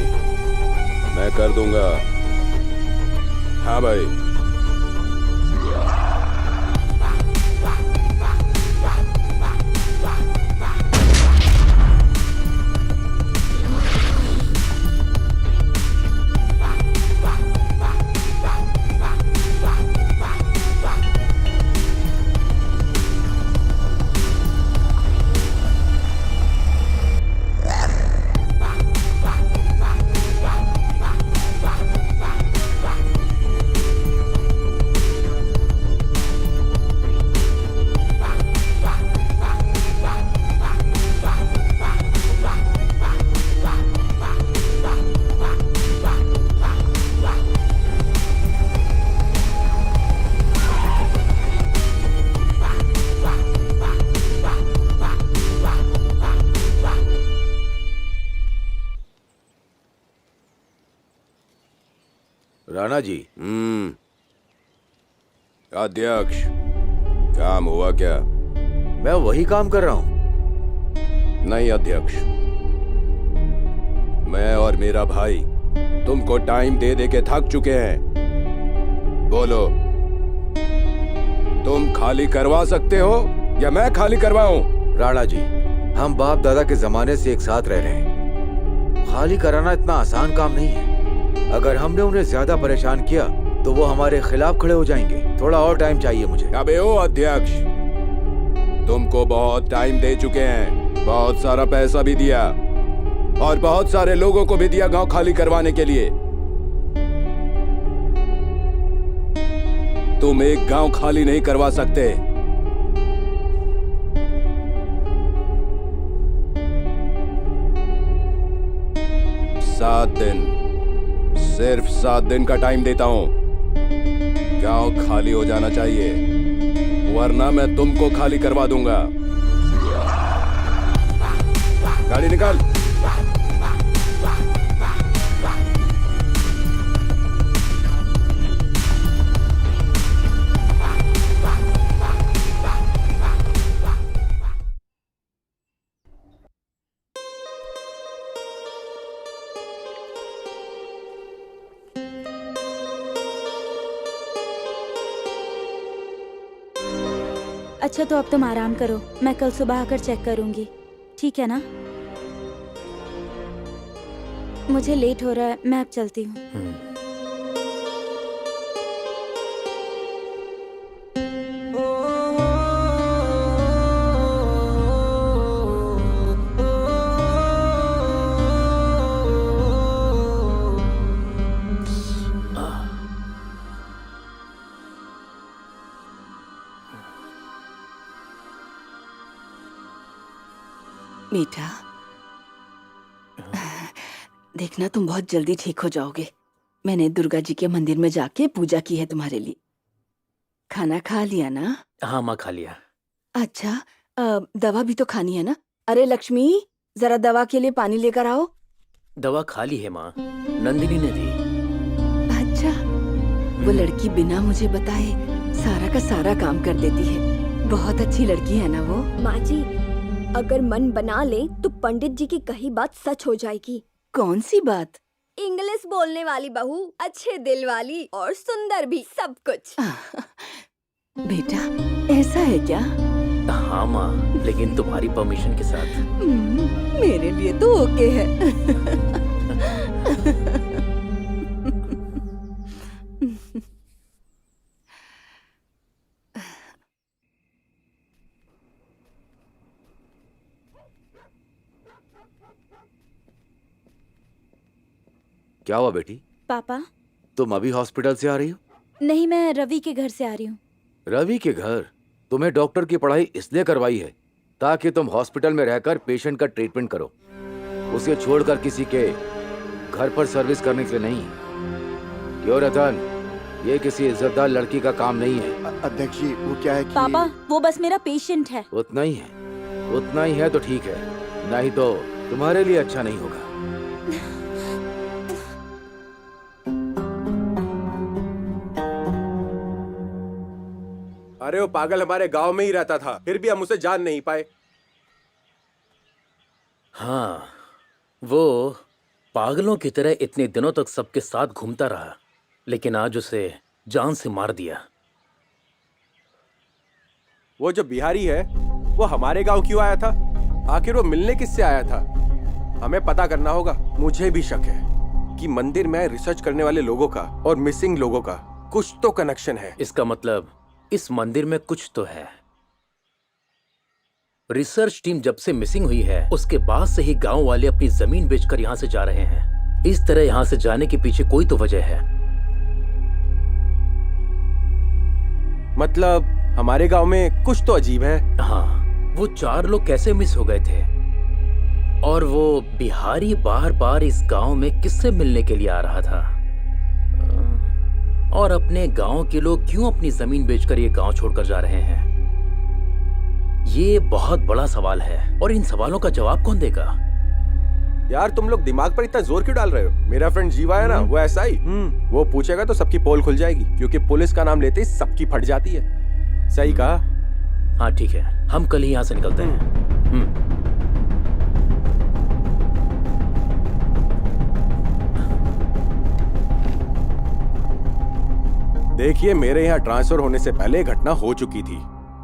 S13: मैं कर दूंगा। हाँ भाई।
S10: राणा जी।
S13: अध्यक्ष, काम हुआ क्या?
S10: मैं वही काम कर रहा हूं।
S13: नहीं अध्यक्ष, मैं और मेरा भाई तुमको टाइम दे दे के थक चुके हैं। बोलो, तुम खाली करवा सकते हो या मैं खाली करवाऊं?
S10: राणा जी, हम बाप दादा के जमाने से एक साथ रह रहे हैं। खाली कराना इतना आसान काम नहीं है। अगर हमने उन्हें ज्यादा परेशान किया तो वो हमारे खिलाफ खड़े हो जाएंगे। थोड़ा और टाइम चाहिए मुझे।
S13: अबे ओ अध्यक्ष, तुमको बहुत टाइम दे चुके हैं, बहुत सारा पैसा भी दिया और बहुत सारे लोगों को भी दिया गांव खाली करवाने के लिए। तुम एक गांव खाली नहीं करवा सकते। 7 दिन, सिर्फ 7 दिन का टाइम देता हूं। गांव खाली हो जाना चाहिए, वरना मैं तुमको खाली करवा दूंगा। गाड़ी निकाल।
S8: अच्छा तो अब तुम आराम करो, मैं कल सुबह आकर चेक करूंगी, ठीक है ना? मुझे लेट हो रहा है, मैं अब चलती हूँ।
S6: बेटा, देखना तुम बहुत जल्दी ठीक हो जाओगे। मैंने दुर्गा जी के मंदिर में जाके पूजा की है तुम्हारे लिए। खाना खा लिया ना?
S4: हाँ माँ, खा लिया।
S6: अच्छा, दवा भी तो खानी है ना? अरे लक्ष्मी, जरा दवा के लिए पानी लेकर आओ।
S4: दवा खा ली है माँ, नंदिनी ने दी।
S6: अच्छा, वो लड़की बिना मुझे बताए सारा का सारा काम कर देती है। बहुत अच्छी लड़की है ना वो?
S7: माँ जी, अगर मन बना ले तो पंडित जी की कही बात सच हो जाएगी।
S6: कौन सी बात?
S7: इंग्लिश बोलने वाली बहू, अच्छे दिल वाली और सुंदर भी, सब कुछ।
S6: बेटा, ऐसा है क्या?
S4: हाँ माँ, लेकिन तुम्हारी परमिशन के साथ।
S6: मेरे लिए तो ओके है।
S10: क्या हुआ बेटी?
S8: पापा?
S10: तुम अभी हॉस्पिटल से आ रही हो?
S8: नहीं, मैं रवि के घर से आ रही हूँ।
S10: रवि के घर? तुम्हें डॉक्टर की पढ़ाई इसलिए करवाई है ताकि तुम हॉस्पिटल में रहकर पेशेंट का ट्रीटमेंट करो, उसे छोड़कर किसी के घर पर सर्विस करने के लिए नहीं। क्यों रतन, ये किसी इज्जतदार लड़की का काम नहीं है।
S3: अध्यक्ष जी, वो क्या है कि...
S8: पापा, वो बस मेरा पेशेंट है।
S10: उतना ही है? उतना ही है तो ठीक है, नहीं तो तुम्हारे लिए अच्छा नहीं होगा।
S2: अरे वो पागल हमारे गांव में ही रहता था, फिर भी हम उसे जान नहीं पाए।
S4: हाँ, वो पागलों की तरह इतने दिनों तक सबके साथ घूमता रहा, लेकिन आज उसे जान से मार दिया।
S2: वो जो बिहारी है, वो हमारे गांव क्यों आया था? आखिर वो मिलने किससे आया था? हमें पता करना होगा। मुझे भी शक है कि मंदिर में रिसर्च करने वाले लोगों का और मिसिंग लोगों का कुछ तो कनेक्शन है।
S4: इसका मतलब इस मंदिर में कुछ तो है। रिसर्च टीम जब से मिसिंग हुई है, उसके बाद से ही गांव वाले अपनी जमीन बेचकर यहां से जा रहे हैं। इस तरह यहां से जाने के पीछे कोई तो वजह है।
S2: मतलब हमारे गांव में कुछ तो अजीब है।
S4: हाँ, वो 4 लोग कैसे मिस हो गए थे? और वो बिहारी बार बार इस गांव में किससे मिलने के लिए आ रहा था? और अपने गांव के लोग क्यों अपनी जमीन बेचकर ये गांव छोड़कर जा रहे हैं? ये बहुत बड़ा सवाल है, और इन सवालों का जवाब कौन देगा?
S2: यार तुम लोग दिमाग पर इतना जोर क्यों डाल रहे हो? मेरा फ्रेंड जीवा है ना, वो ऐसा ही। वो पूछेगा तो सबकी पोल खुल जाएगी, क्योंकि पुलिस का नाम लेते ही सबकी फट जाती है। सही कहा?
S4: हाँ ठीक है, हम कल ही यहाँ से निकलते हैं।
S2: देखिए, मेरे यहाँ ट्रांसफर होने से पहले घटना हो चुकी थी।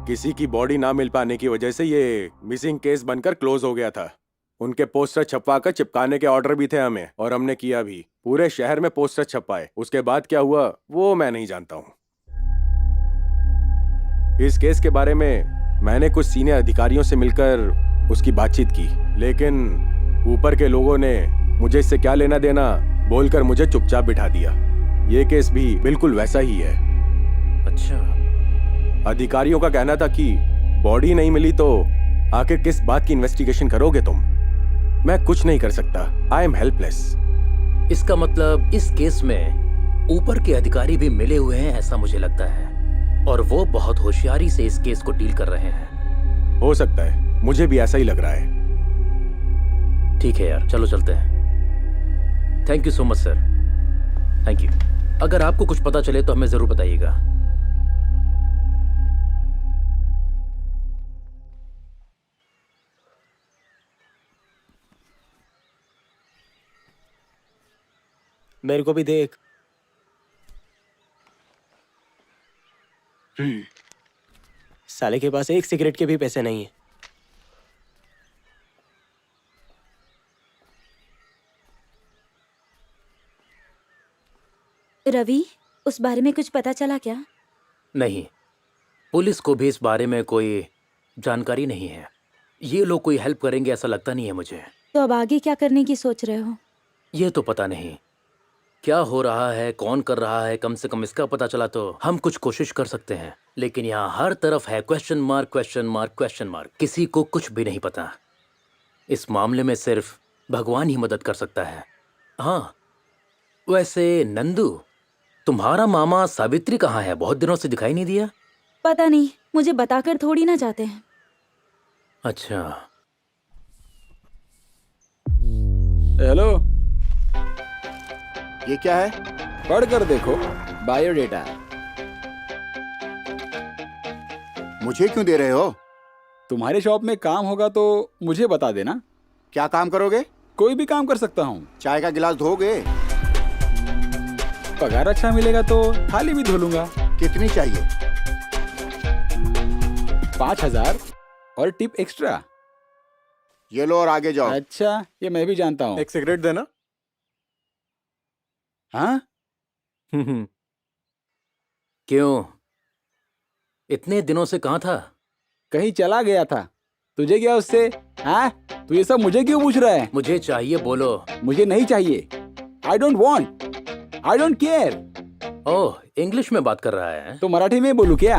S2: किसी की बॉडी ना मिल पाने की वजह से ये मिसिंग केस बनकर क्लोज हो गया था। उनके पोस्टर छपवा कर चिपकाने के ऑर्डर भी थे हमें, और हमने किया भी। पूरे शहर में पोस्टर छपवाए। उसके बाद क्या हुआ वो मैं नहीं जानता हूँ। इस केस के बारे में मैंने कुछ सीनियर अधिकारियों से मिलकर उसकी बातचीत की, लेकिन ऊपर के लोगों ने मुझे इससे क्या लेना देना बोलकर मुझे चुपचाप बिठा दिया। ये केस भी बिल्कुल वैसा ही है।
S4: अच्छा,
S2: अधिकारियों का कहना था कि बॉडी नहीं मिली तो आखिर किस बात की इन्वेस्टिगेशन करोगे तुम। मैं कुछ नहीं कर सकता। I am helpless.
S4: इसका मतलब इस केस में ऊपर के अधिकारी भी मिले हुए हैं, ऐसा मुझे लगता है, और वो बहुत होशियारी से इस केस को डील कर रहे हैं।
S2: हो सकता है, मुझे भी ऐसा ही लग रहा है।
S4: ठीक है यार, चलो चलते हैं। Thank you so much sir. Thank you. अगर आपको कुछ पता चले तो हमें जरूर बताइएगा।
S11: मेरे को भी देख। साले के पास एक सिगरेट के भी पैसे नहीं है।
S8: रवि, उस बारे में कुछ पता चला क्या?
S4: नहीं, पुलिस को भी इस बारे में कोई जानकारी नहीं है। ये लोग कोई हेल्प करेंगे ऐसा लगता नहीं है मुझे।
S8: तो अब आगे क्या करने की सोच रहे हो?
S4: ये तो पता नहीं क्या हो रहा है, कौन कर रहा है। कम से कम इसका पता चला तो हम कुछ कोशिश कर सकते हैं, लेकिन यहाँ हर तरफ है question mark, question mark, question mark. किसी को कुछ भी नहीं पता। इस मामले में सिर्फ भगवान ही मदद कर सकता है। हाँ, वैसे नंदू, तुम्हारा मामा सावित्री कहाँ है? बहुत दिनों से दिखाई नहीं दिया।
S8: पता नहीं, मुझे बताकर थोड़ी ना जाते हैं।
S4: अच्छा,
S1: हेलो,
S3: ये क्या है?
S1: पढ़ कर देखो, बायोडेटा है।
S3: मुझे क्यों दे रहे हो?
S1: तुम्हारे शॉप में काम होगा तो मुझे बता देना।
S3: क्या काम करोगे?
S1: कोई भी काम कर सकता हूँ।
S3: चाय का गिलास धोगे?
S1: पगार अच्छा मिलेगा तो थाली भी धो लूंगा।
S3: कितनी चाहिए?
S1: 5,000 और टिप एक्स्ट्रा।
S3: ये लो और आगे जाओ।
S1: अच्छा, ये मैं भी जानता हूँ।
S12: एक सिगरेट देना।
S1: हाँ?
S4: क्यों? इतने दिनों से कहाँ था?
S1: कहीं चला गया था। तुझे क्या उससे? हाँ? तू ये सब मुझे क्यों पूछ रहा है?
S4: मुझे चाहिए, बोलो।
S1: मुझे नहीं चाहिए। I don't want, I don't care.
S4: Oh, English में बात कर रहा है।
S1: तो मराठी में बोलू क्या?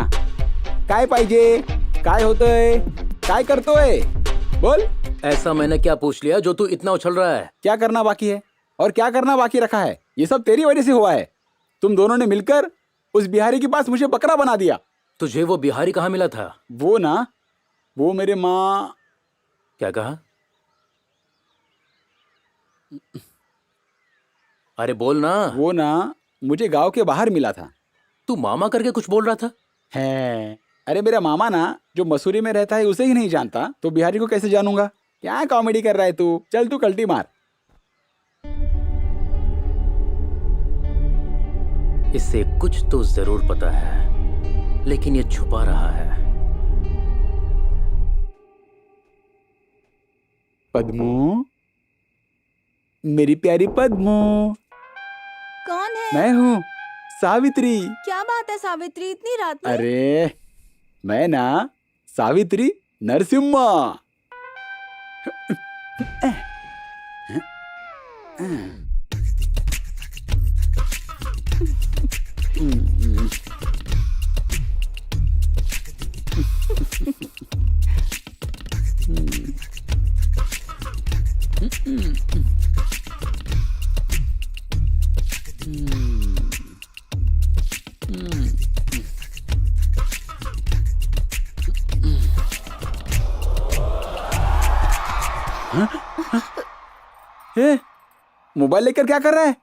S1: काय पाहिजे? काय होतंय? काय करतोय? बोल।
S4: ऐसा मैंने क्या पूछ लिया जो तू इतना उछल रहा है?
S1: क्या करना बाकी है और क्या करना बाकी रखा है? ये सब तेरी वजह से हुआ है। तुम दोनों ने मिलकर उस बिहारी के पास मुझे बकरा बना दिया।
S4: तुझे वो बिहारी कहाँ मिला था?
S1: वो ना, वो मेरे माँ।
S4: क्या कहा? अरे बोल ना।
S1: वो ना मुझे गांव के बाहर मिला था।
S4: तू मामा करके कुछ बोल रहा था?
S1: है, अरे मेरा मामा ना जो मसूरी में रहता है उसे ही नहीं जानता तो बिहारी को कैसे जानूंगा? क्या कॉमेडी कर रहा है तू? चल तू कल्टी मार।
S4: इससे कुछ तो जरूर पता है, लेकिन ये छुपा रहा है।
S1: पद्मू, मेरी प्यारी पद्मू।
S6: कौन है?
S1: मैं हूँ सावित्री।
S6: क्या बात है सावित्री, इतनी रात में?
S1: अरे मैं ना सावित्री नरसिम्हा। मोबाइल लेकर क्या कर रहा है?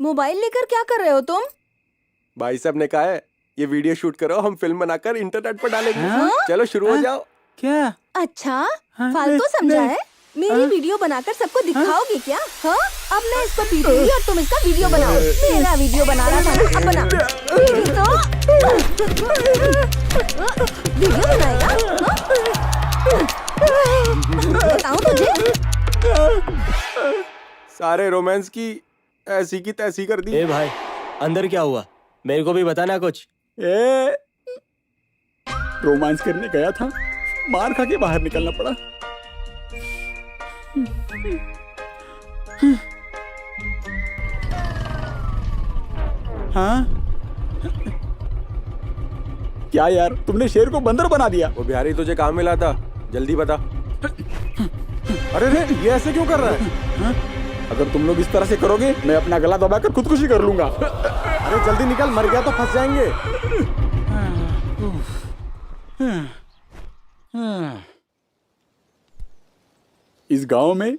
S6: मोबाइल लेकर क्या कर रहे हो तुम?
S2: भाई साहब ने कहा है ये वीडियो शूट करो, हम फिल्म बनाकर इंटरनेट पर डालेंगे।
S1: हाँ?
S2: चलो शुरू हो जाओ।
S1: क्या?
S6: अच्छा,
S1: हाँ,
S6: फालतू समझा
S1: नहीं,
S6: है? मेरी वीडियो बनाकर सबको दिखाओगे क्या? हाँ, अब मैं इसको पीटूंगी और तुम इसका वीडियो बनाओ। मेरा वीडियो बना रहा था ना, अब बना। मेरी तो वीडियो बनाएगा? हाँ? बताऊं तुझे?
S2: सारे रोमांस की ऐसी की तैसी कर दी।
S11: ए भाई, अंदर क्या हुआ? मेरे को भी बताना कुछ।
S9: रोमांस करने गया था, मार खा के बाहर निकलना पड़ा। हाँ? क्या यार, तुमने शेर को बंदर बना दिया।
S2: वो बिहारी तुझे काम मिला था, जल्दी बता।
S12: अरे रे, ये ऐसे क्यों कर रहा है?
S9: हाँ? अगर तुम लोग इस तरह से करोगे, मैं अपना गला दबाकर खुदकुशी कर लूंगा।
S12: अरे जल्दी निकल, मर गया तो फंस जाएंगे।
S9: इस गांव में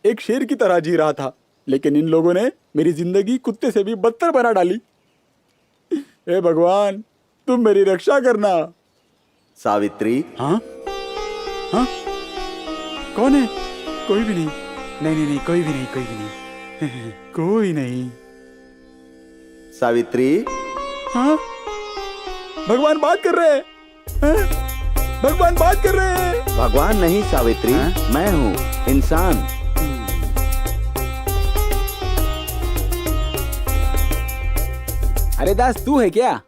S9: एक शेर की तरह जी रहा था, लेकिन इन लोगों ने मेरी जिंदगी कुत्ते से भी बदतर बना डाली। हे भगवान, तुम मेरी रक्षा करना।
S5: सावित्री।
S9: हाँ? हाँ? कौन है? कोई भी नहीं। नहीं नहीं नहीं, कोई भी नहीं, कोई भी नहीं। कोई नहीं।
S5: सावित्री।
S9: हाँ? भगवान बात कर रहे हैं। हाँ? भगवान बात कर रहे हैं।
S5: भगवान नहीं सावित्री, मैं हूँ इंसान।
S1: अरे दास, तू है क्या?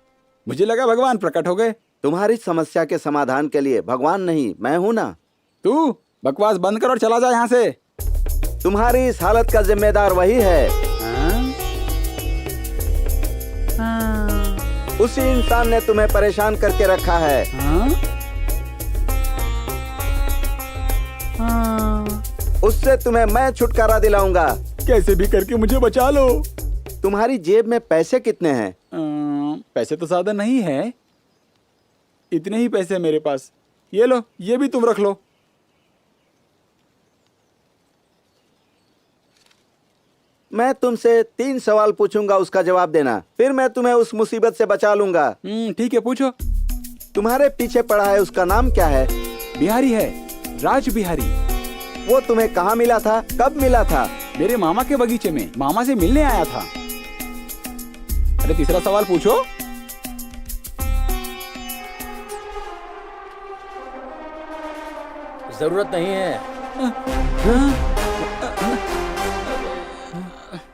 S1: मुझे लगा भगवान प्रकट हो गए।
S5: तुम्हारी समस्या के समाधान के लिए भगवान नहीं, मैं हूँ ना।
S1: तू बकवास बंद कर और चला जा यहाँ से।
S5: तुम्हारी इस हालत का जिम्मेदार वही है। उसी इंसान ने तुम्हें परेशान करके रखा है। उससे तुम्हें मैं छुटकारा दिलाऊंगा।
S9: कैसे भी करके मुझे बचा लो।
S5: तुम्हारी जेब में पैसे कितने हैं?
S9: पैसे तो ज्यादा नहीं है, इतने ही पैसे मेरे पास। ये लो, ये भी तुम रख लो।
S5: मैं तुमसे 3 सवाल पूछूंगा, उसका जवाब देना, फिर मैं तुम्हें उस मुसीबत से बचा लूंगा।
S1: ठीक है, पूछो।
S5: तुम्हारे पीछे पड़ा है, उसका नाम क्या है?
S1: बिहारी है, राज बिहारी।
S5: वो तुम्हें कहाँ मिला था, कब मिला था?
S1: मेरे मामा के बगीचे में, मामा से मिलने आया था। अरे तीसरा सवाल पूछो।
S4: जरूरत नहीं है।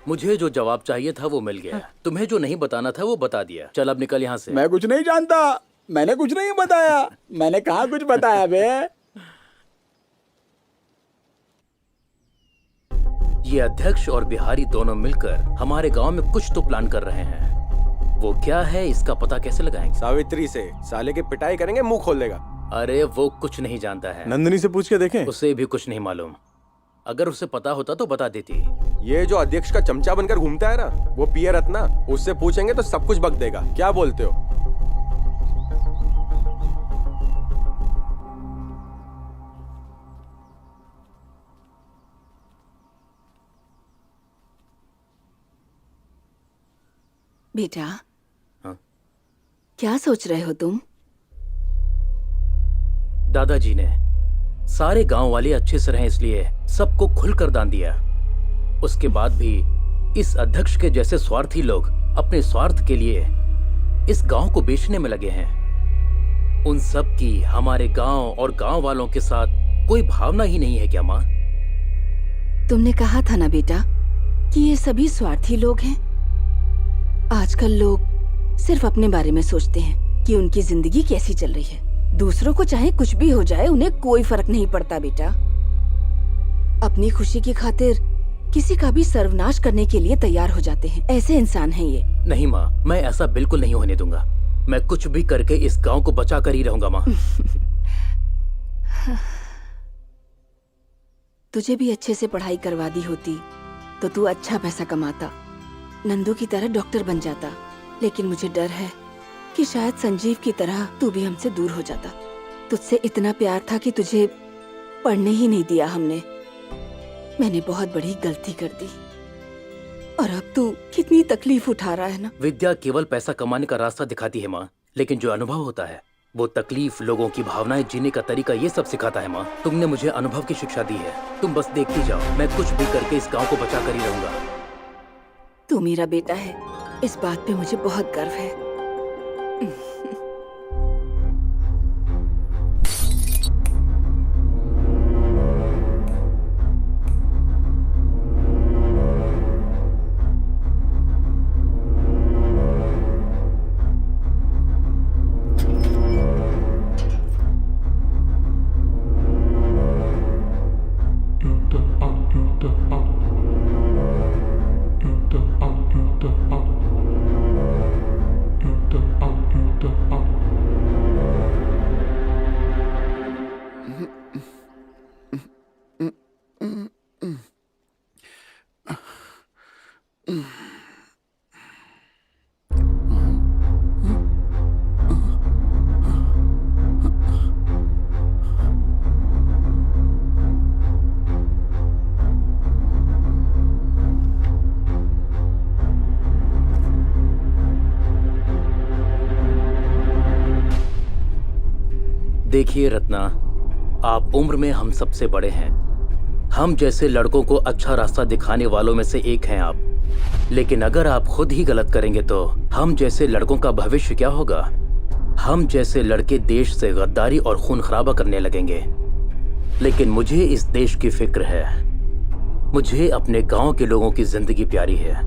S4: मुझे जो जवाब चाहिए था वो मिल गया, तुम्हें जो नहीं बताना था वो बता दिया। चल अब निकल यहाँ से।
S9: मैं कुछ नहीं जानता, मैंने कुछ नहीं बताया। मैंने कहाँ कुछ बताया बे?
S4: ये अध्यक्ष और बिहारी दोनों मिलकर हमारे गांव में कुछ तो प्लान कर रहे हैं। वो क्या है, इसका पता कैसे लगाएंगे?
S2: सावित्री से साले की पिटाई करेंगे, मुंह खोल देगा।
S4: अरे वो कुछ नहीं जानता है।
S12: नंदिनी से पूछ के देखें।
S4: उसे भी कुछ नहीं मालूम। अगर उसे पता होता तो बता देती।
S2: ये जो अध्यक्ष का चमचा बनकर घूमता है ना, वो पियर रत्ना, उससे पूछेंगे तो सब कुछ बक देगा। क्या बोलते हो?
S6: बेटा।
S4: हाँ?
S6: क्या सोच रहे हो तुम?
S4: दादाजी ने सारे गांव वाले अच्छे से रहें इसलिए सबको खुलकर दान दिया। उसके बाद भी इस अध्यक्ष के जैसे स्वार्थी लोग अपने स्वार्थ के लिए इस गांव को बेचने में लगे हैं। उन सब की हमारे गांव और गांव वालों के साथ कोई भावना ही नहीं है क्या माँ?
S6: तुमने कहा था ना बेटा कि ये सभी स्वार्थी लोग हैं। आजकल लोग सिर्फ अपने बारे में सोचते हैं कि उनकी जिंदगी कैसी चल रही है। दूसरों को चाहे कुछ भी हो जाए, उन्हें कोई फर्क नहीं पड़ता बेटा। अपनी खुशी की खातिर किसी का भी सर्वनाश करने के लिए तैयार हो जाते हैं। ऐसे इंसान हैं ये।
S4: नहीं माँ, मैं ऐसा बिल्कुल नहीं होने दूंगा। मैं कुछ भी करके इस गांव को बचा कर ही रहूंगा माँ।
S6: तुझे भी अच्छे से पढ़ाई करवा दी होती तो तू अच्छा पैसा कमाता, नंदू की तरह डॉक्टर बन जाता। लेकिन मुझे डर है कि शायद संजीव की तरह तू भी हमसे दूर हो जाता। तुझसे इतना प्यार था कि तुझे पढ़ने ही नहीं दिया हमने। मैंने बहुत बड़ी गलती कर दी और अब तू कितनी तकलीफ उठा रहा है ना।
S4: विद्या केवल पैसा कमाने का रास्ता दिखाती है माँ, लेकिन जो अनुभव होता है वो तकलीफ, लोगों की भावनाएं, जीने का तरीका, ये सब सिखाता है माँ। तुमने मुझे अनुभव की शिक्षा दी है। तुम बस देखती जाओ, मैं कुछ भी करके इस गांव को बचा कर ही रहूंगा।
S6: तू मेरा बेटा है, इस बात पे मुझे बहुत गर्व है।
S4: देखिए रत्ना, आप उम्र में हम सबसे बड़े हैं। हम जैसे लड़कों को अच्छा रास्ता दिखाने वालों में से एक हैं आप। लेकिन अगर आप खुद ही गलत करेंगे तो हम जैसे लड़कों का भविष्य क्या होगा? हम जैसे लड़के देश से गद्दारी और खून खराबा करने लगेंगे। लेकिन मुझे इस देश की फिक्र है। मुझे अपने गांव के लोगों की जिंदगी प्यारी है।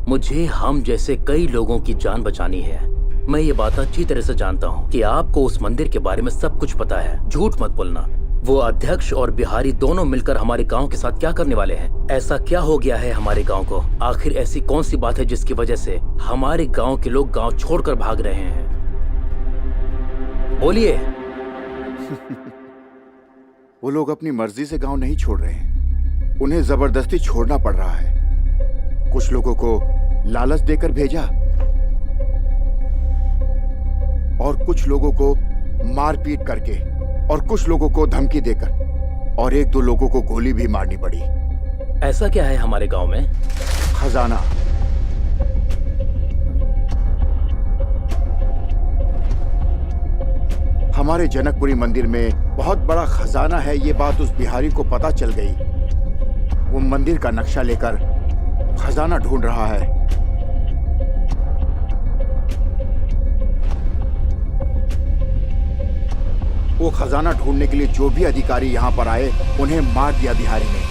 S4: मुझे हम जैसे कई लोगों की जान बचानी है। मैं ये बात अच्छी तरह से जानता हूँ कि आपको उस मंदिर के बारे में सब कुछ पता है। झूठ मत बोलना। वो अध्यक्ष और बिहारी दोनों मिलकर हमारे गांव के साथ क्या करने वाले हैं? ऐसा क्या हो गया है हमारे गांव को? आखिर ऐसी कौन सी बात है जिसकी वजह से हमारे गांव के लोग गांव छोड़कर भाग रहे हैं? बोलिए।
S3: वो लोग अपनी मर्जी से गांव नहीं छोड़ रहे हैं, उन्हें जबरदस्ती छोड़ना पड़ रहा है। कुछ लोगों को लालच देकर भेजा और कुछ लोगों को मारपीट करके और कुछ लोगों को धमकी देकर और एक दो लोगों को गोली भी मारनी पड़ी।
S4: ऐसा क्या है हमारे गांव में?
S3: खजाना। हमारे जनकपुरी मंदिर में बहुत बड़ा खजाना है, ये बात उस बिहारी को पता चल गई। वो मंदिर का नक्शा लेकर खजाना ढूंढ रहा है। वो खजाना ढूंढने के लिए जो भी अधिकारी यहां पर आए, उन्हें मार दिया बिहारी ने।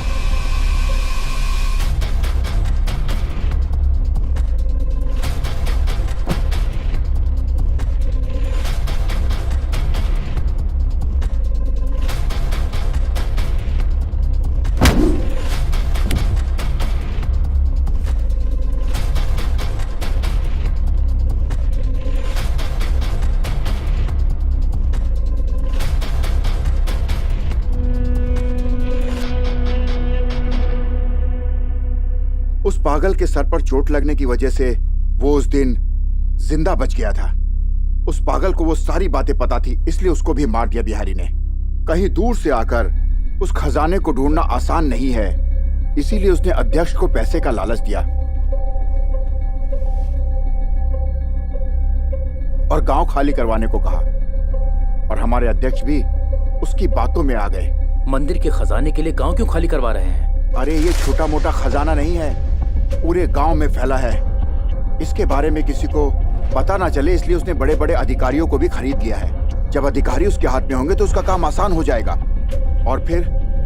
S3: उस पागल के सर पर चोट लगने की वजह से वो उस दिन जिंदा बच गया था। उस पागल को वो सारी बातें पता थी, इसलिए उसको भी मार दिया बिहारी ने। कहीं दूर से आकर उस खजाने को ढूंढना आसान नहीं है, इसीलिए उसने अध्यक्ष को पैसे का लालच दिया और गांव खाली करवाने को कहा। और हमारे अध्यक्ष भी उसकी बातों में आ गए।
S4: मंदिर के खजाने के लिए गांव क्यों खाली करवा रहे हैं?
S3: अरे ये छोटा मोटा खजाना नहीं है, पूरे गांव में फैला है। इसके बारे में किसी को पता ना चले, इसलिए उसने बड़े बड़े अधिकारियों को भी खरीद लिया है। जब अधिकारी उसके हाथ में होंगे तो उसका काम आसान हो जाएगा और फिर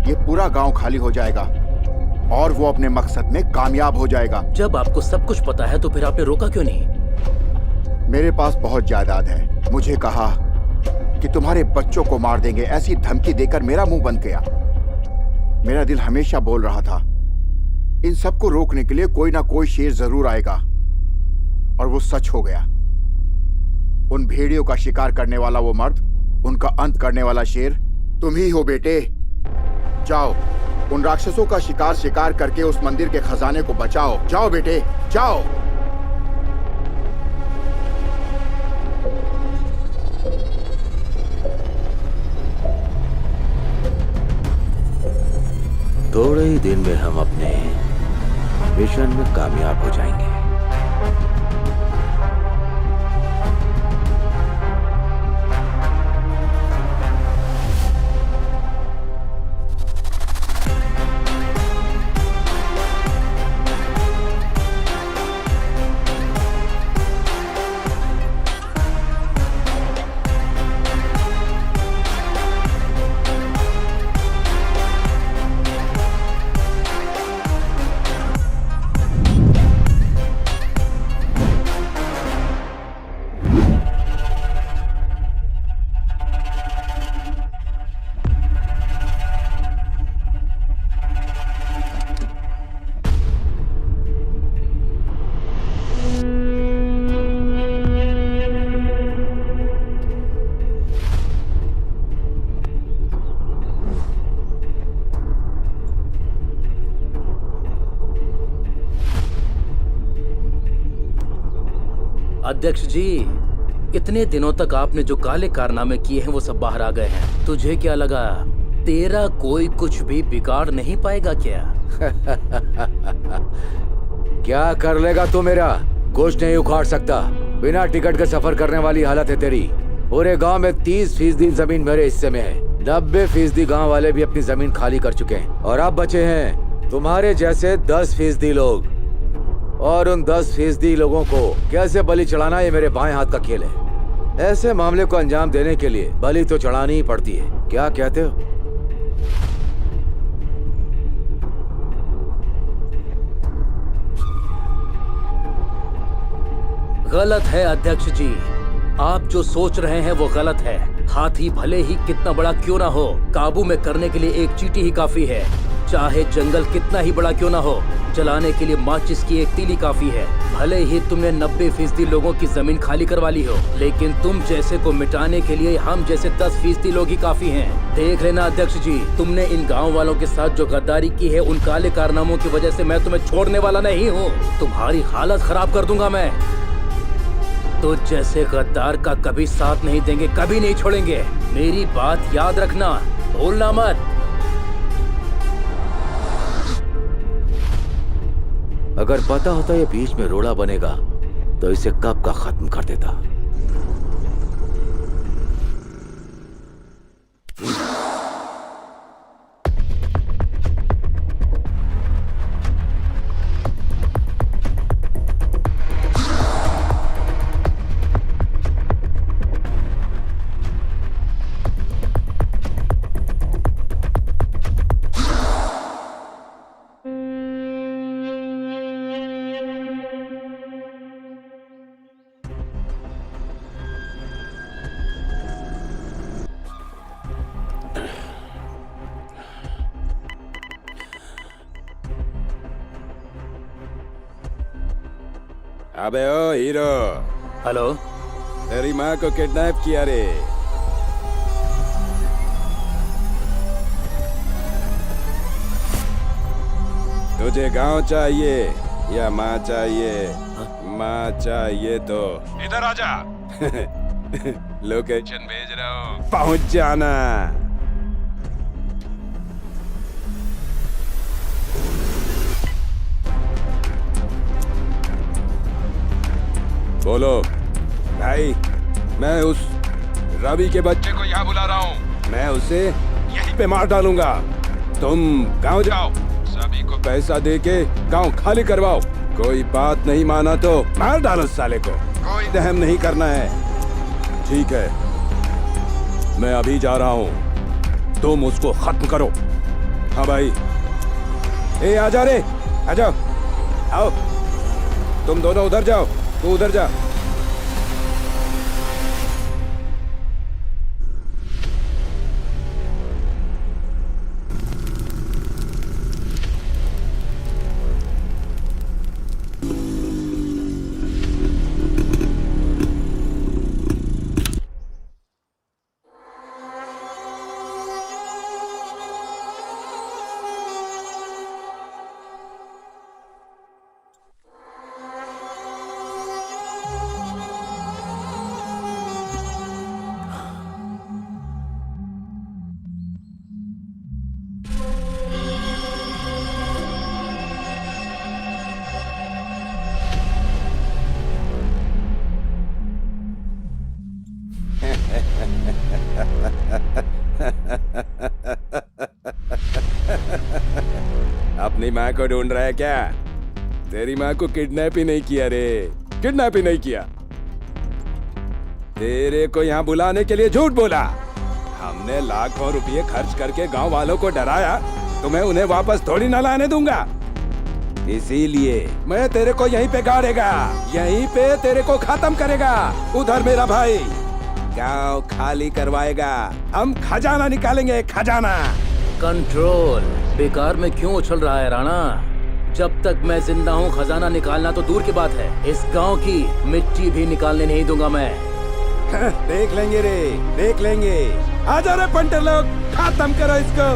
S3: ये पूरा गांव खाली हो जाएगा और वो अपने मकसद में कामयाब हो जाएगा।
S4: जब आपको सब कुछ पता है तो फिर आपने रोका क्यों नहीं?
S3: मेरे पास बहुत जायदाद है। मुझे कहा कि तुम्हारे बच्चों को मार देंगे, ऐसी धमकी देकर मेरा मुंह बंद किया। मेरा दिल हमेशा बोल रहा था इन सबको रोकने के लिए कोई ना कोई शेर जरूर आएगा, और वो सच हो गया। उन भेड़ियों का शिकार करने वाला वो मर्द, उनका अंत करने वाला शेर तुम ही हो बेटे। जाओ उन राक्षसों का शिकार करके उस मंदिर के खजाने को बचाओ। जाओ बेटे जाओ।
S10: थोड़े ही दिन में हम अपने मिशन में कामयाब हो जाएंगे।
S4: अध्यक्ष जी, इतने दिनों तक आपने जो काले कारनामे किए हैं वो सब बाहर आ गए हैं। तुझे क्या लगा तेरा कोई कुछ भी बिगाड़ नहीं पाएगा क्या?
S10: क्या कर लेगा तू मेरा? कुछ नहीं उखाड़ सकता। बिना टिकट के सफर करने वाली हालत है तेरी। पूरे गांव में 30% जमीन मेरे हिस्से में है। 90% गांव वाले भी अपनी जमीन खाली कर चुके हैं और अब बचे हैं तुम्हारे जैसे 10% लोग। और उन 10% लोगों को कैसे बलि चढ़ाना ये मेरे बाएं हाथ का खेल है। ऐसे मामले को अंजाम देने के लिए बलि तो चढ़ानी ही पड़ती है। क्या कहते हो?
S4: गलत है अध्यक्ष जी। आप जो सोच रहे हैं वो गलत है। हाथी भले ही कितना बड़ा क्यों ना हो, काबू में करने के लिए एक चींटी ही काफी है। चाहे जंगल कितना ही बड़ा क्यों ना हो, जलाने के लिए माचिस की एक तीली काफी है। भले ही तुमने 90% लोगों की जमीन खाली करवा ली हो, लेकिन तुम जैसे को मिटाने के लिए हम जैसे 10% लोग ही काफी हैं। देख लेना अध्यक्ष जी, तुमने इन गांव वालों के साथ जो गद्दारी की है, उन काले कारनामों की वजह से मैं तुम्हें छोड़ने वाला नहीं हूँ। तुम्हारी हालत खराब कर दूंगा मैं। तो जैसे गद्दार का कभी साथ नहीं देंगे, कभी नहीं छोड़ेंगे। मेरी बात याद रखना, भूलना मत।
S10: अगर पता होता ये बीच में रोड़ा बनेगा तो इसे कब का खत्म कर देता।
S13: अबे ओ हीरो,
S4: हेलो।
S13: तेरी माँ को किडनैप किया रे। तुझे गांव चाहिए या माँ चाहिए? माँ चाहिए तो इधर आजा। लोकेशन भेज रहा हूँ, पहुंच जाना। बोलो भाई, मैं उस रवि के बच्चे को यहाँ बुला रहा हूँ। मैं उसे यहीं पे मार डालूंगा। तुम गांव जाओ, सभी को पैसा देके गांव खाली करवाओ। कोई बात नहीं माना तो मार डालो साले को। कोई दहम नहीं करना है। ठीक है, मैं अभी जा रहा हूँ, तुम उसको खत्म करो। हाँ भाई, ए आजा रे, आ जाओ, आओ। तुम दोनों उधर जाओ, तू उधर जा। अपनी माँ को ढूंढ रहा है क्या? तेरी माँ को किडनैप ही नहीं किया रे, किडनैप ही नहीं किया। तेरे को यहाँ बुलाने के लिए झूठ बोला। हमने लाखों रुपए खर्च करके गांव वालों को डराया, तो मैं उन्हें वापस थोड़ी ना लाने दूंगा। इसीलिए मैं तेरे को यहीं पे गाड़ेगा, यहीं पे तेरे को खत्म करेगा। उधर मेरा भाई गांव खाली करवाएगा, हम खजाना निकालेंगे, खजाना।
S4: कंट्रोल बेकार में क्यों उछल रहा है राणा? जब तक मैं जिंदा हूँ खजाना निकालना तो दूर की बात है, इस गांव की मिट्टी भी निकालने नहीं दूंगा मैं।
S13: देख लेंगे रे, देख लेंगे। आ जाओ रे पंटर लोग, खत्म करो इसको।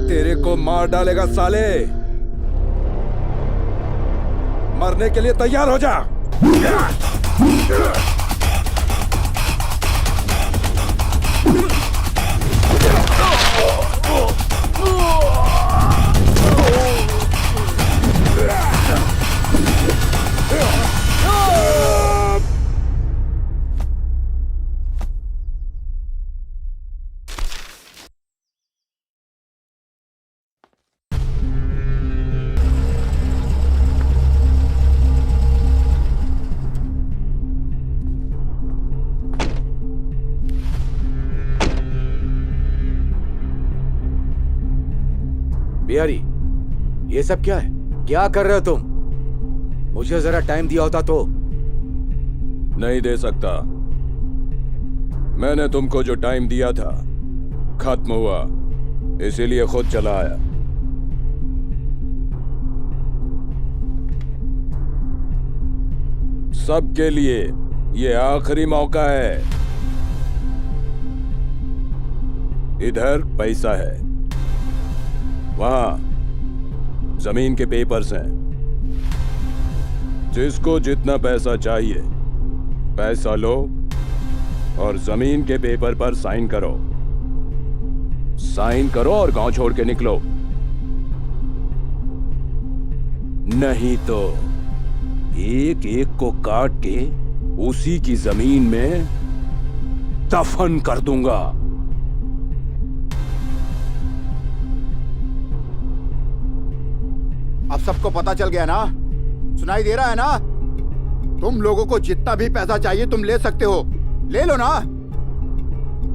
S13: तेरे को मार डालेगा साले। मरने के लिए तैयार हो जा।
S10: बिहारी, ये सब क्या है? क्या कर रहे हो तुम? मुझे जरा टाइम दिया होता तो।
S13: नहीं दे सकता। मैंने तुमको जो टाइम दिया था खत्म हुआ, इसीलिए खुद चला आया। सबके लिए ये आखिरी मौका है। इधर पैसा है, वहां जमीन के पेपर्स हैं। जिसको जितना पैसा चाहिए पैसा लो और जमीन के पेपर पर साइन करो। साइन करो और गांव छोड़ के निकलो, नहीं तो एक एक को काट के उसी की जमीन में दफन कर दूंगा।
S3: अब सबको पता चल गया ना? सुनाई दे रहा है ना? तुम लोगों को जितना भी पैसा चाहिए तुम ले सकते हो, ले लो ना।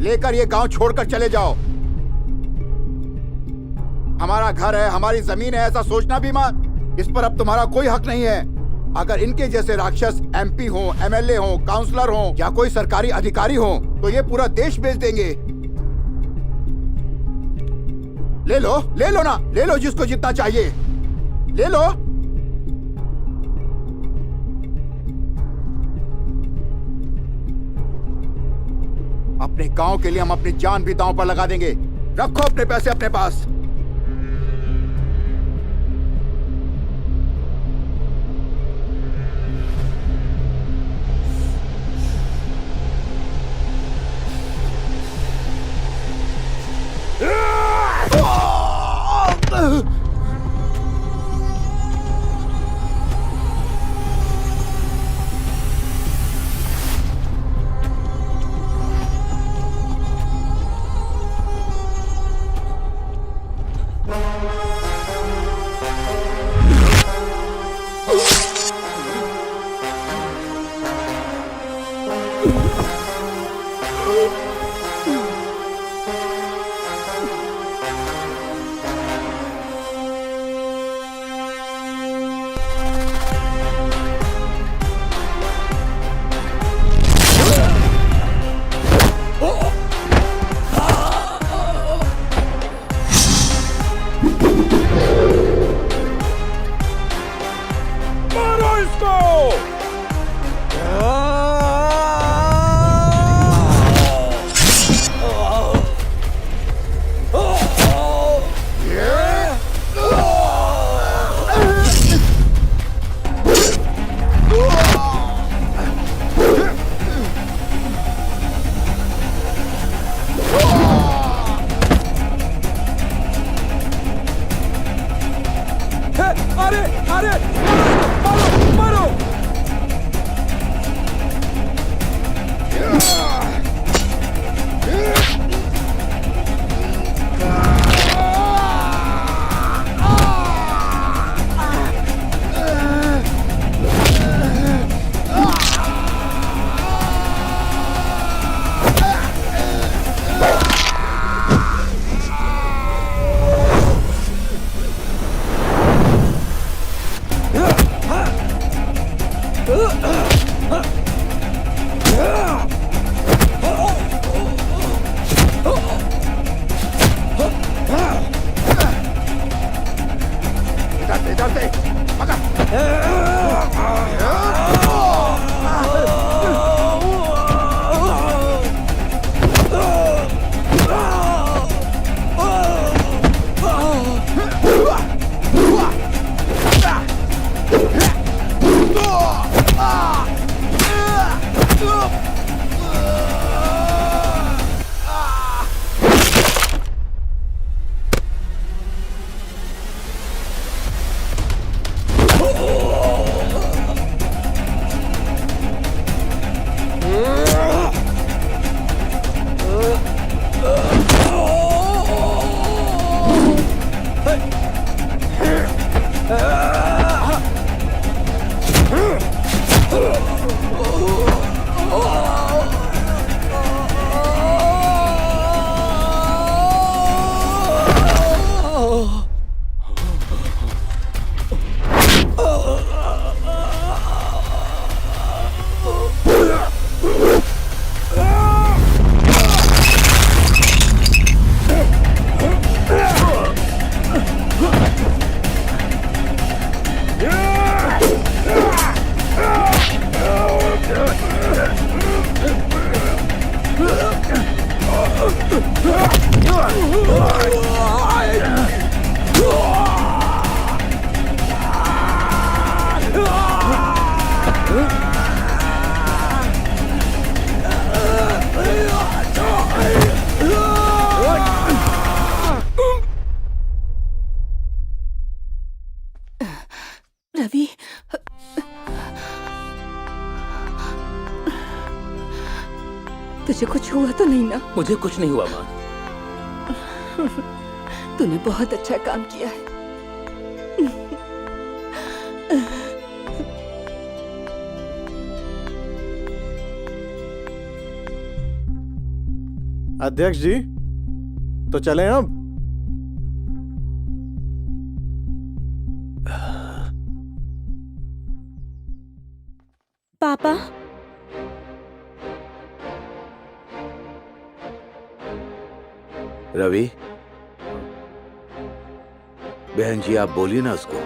S3: लेकर ये गांव छोड़कर चले जाओ। हमारा घर है, हमारी जमीन है, ऐसा सोचना भी मत। इस पर अब तुम्हारा कोई हक नहीं है। अगर इनके जैसे राक्षस एमपी हो, एमएलए हो, काउंसलर हो या कोई सरकारी अधिकारी हो तो ये पूरा देश बेच देंगे। ले लो ना, ले लो जिसको जितना चाहिए, ले लो। अपने गांव के लिए हम अपनी जान भी दांव पर लगा देंगे। रखो अपने पैसे अपने पास।
S6: कुछ हुआ तो नहीं ना?
S4: मुझे कुछ नहीं हुआ माँ।
S6: तूने बहुत अच्छा काम किया है।
S12: अध्यक्ष जी, तो चलें अब?
S8: पापा,
S10: रवि, बहन जी आप बोलिए ना उसको।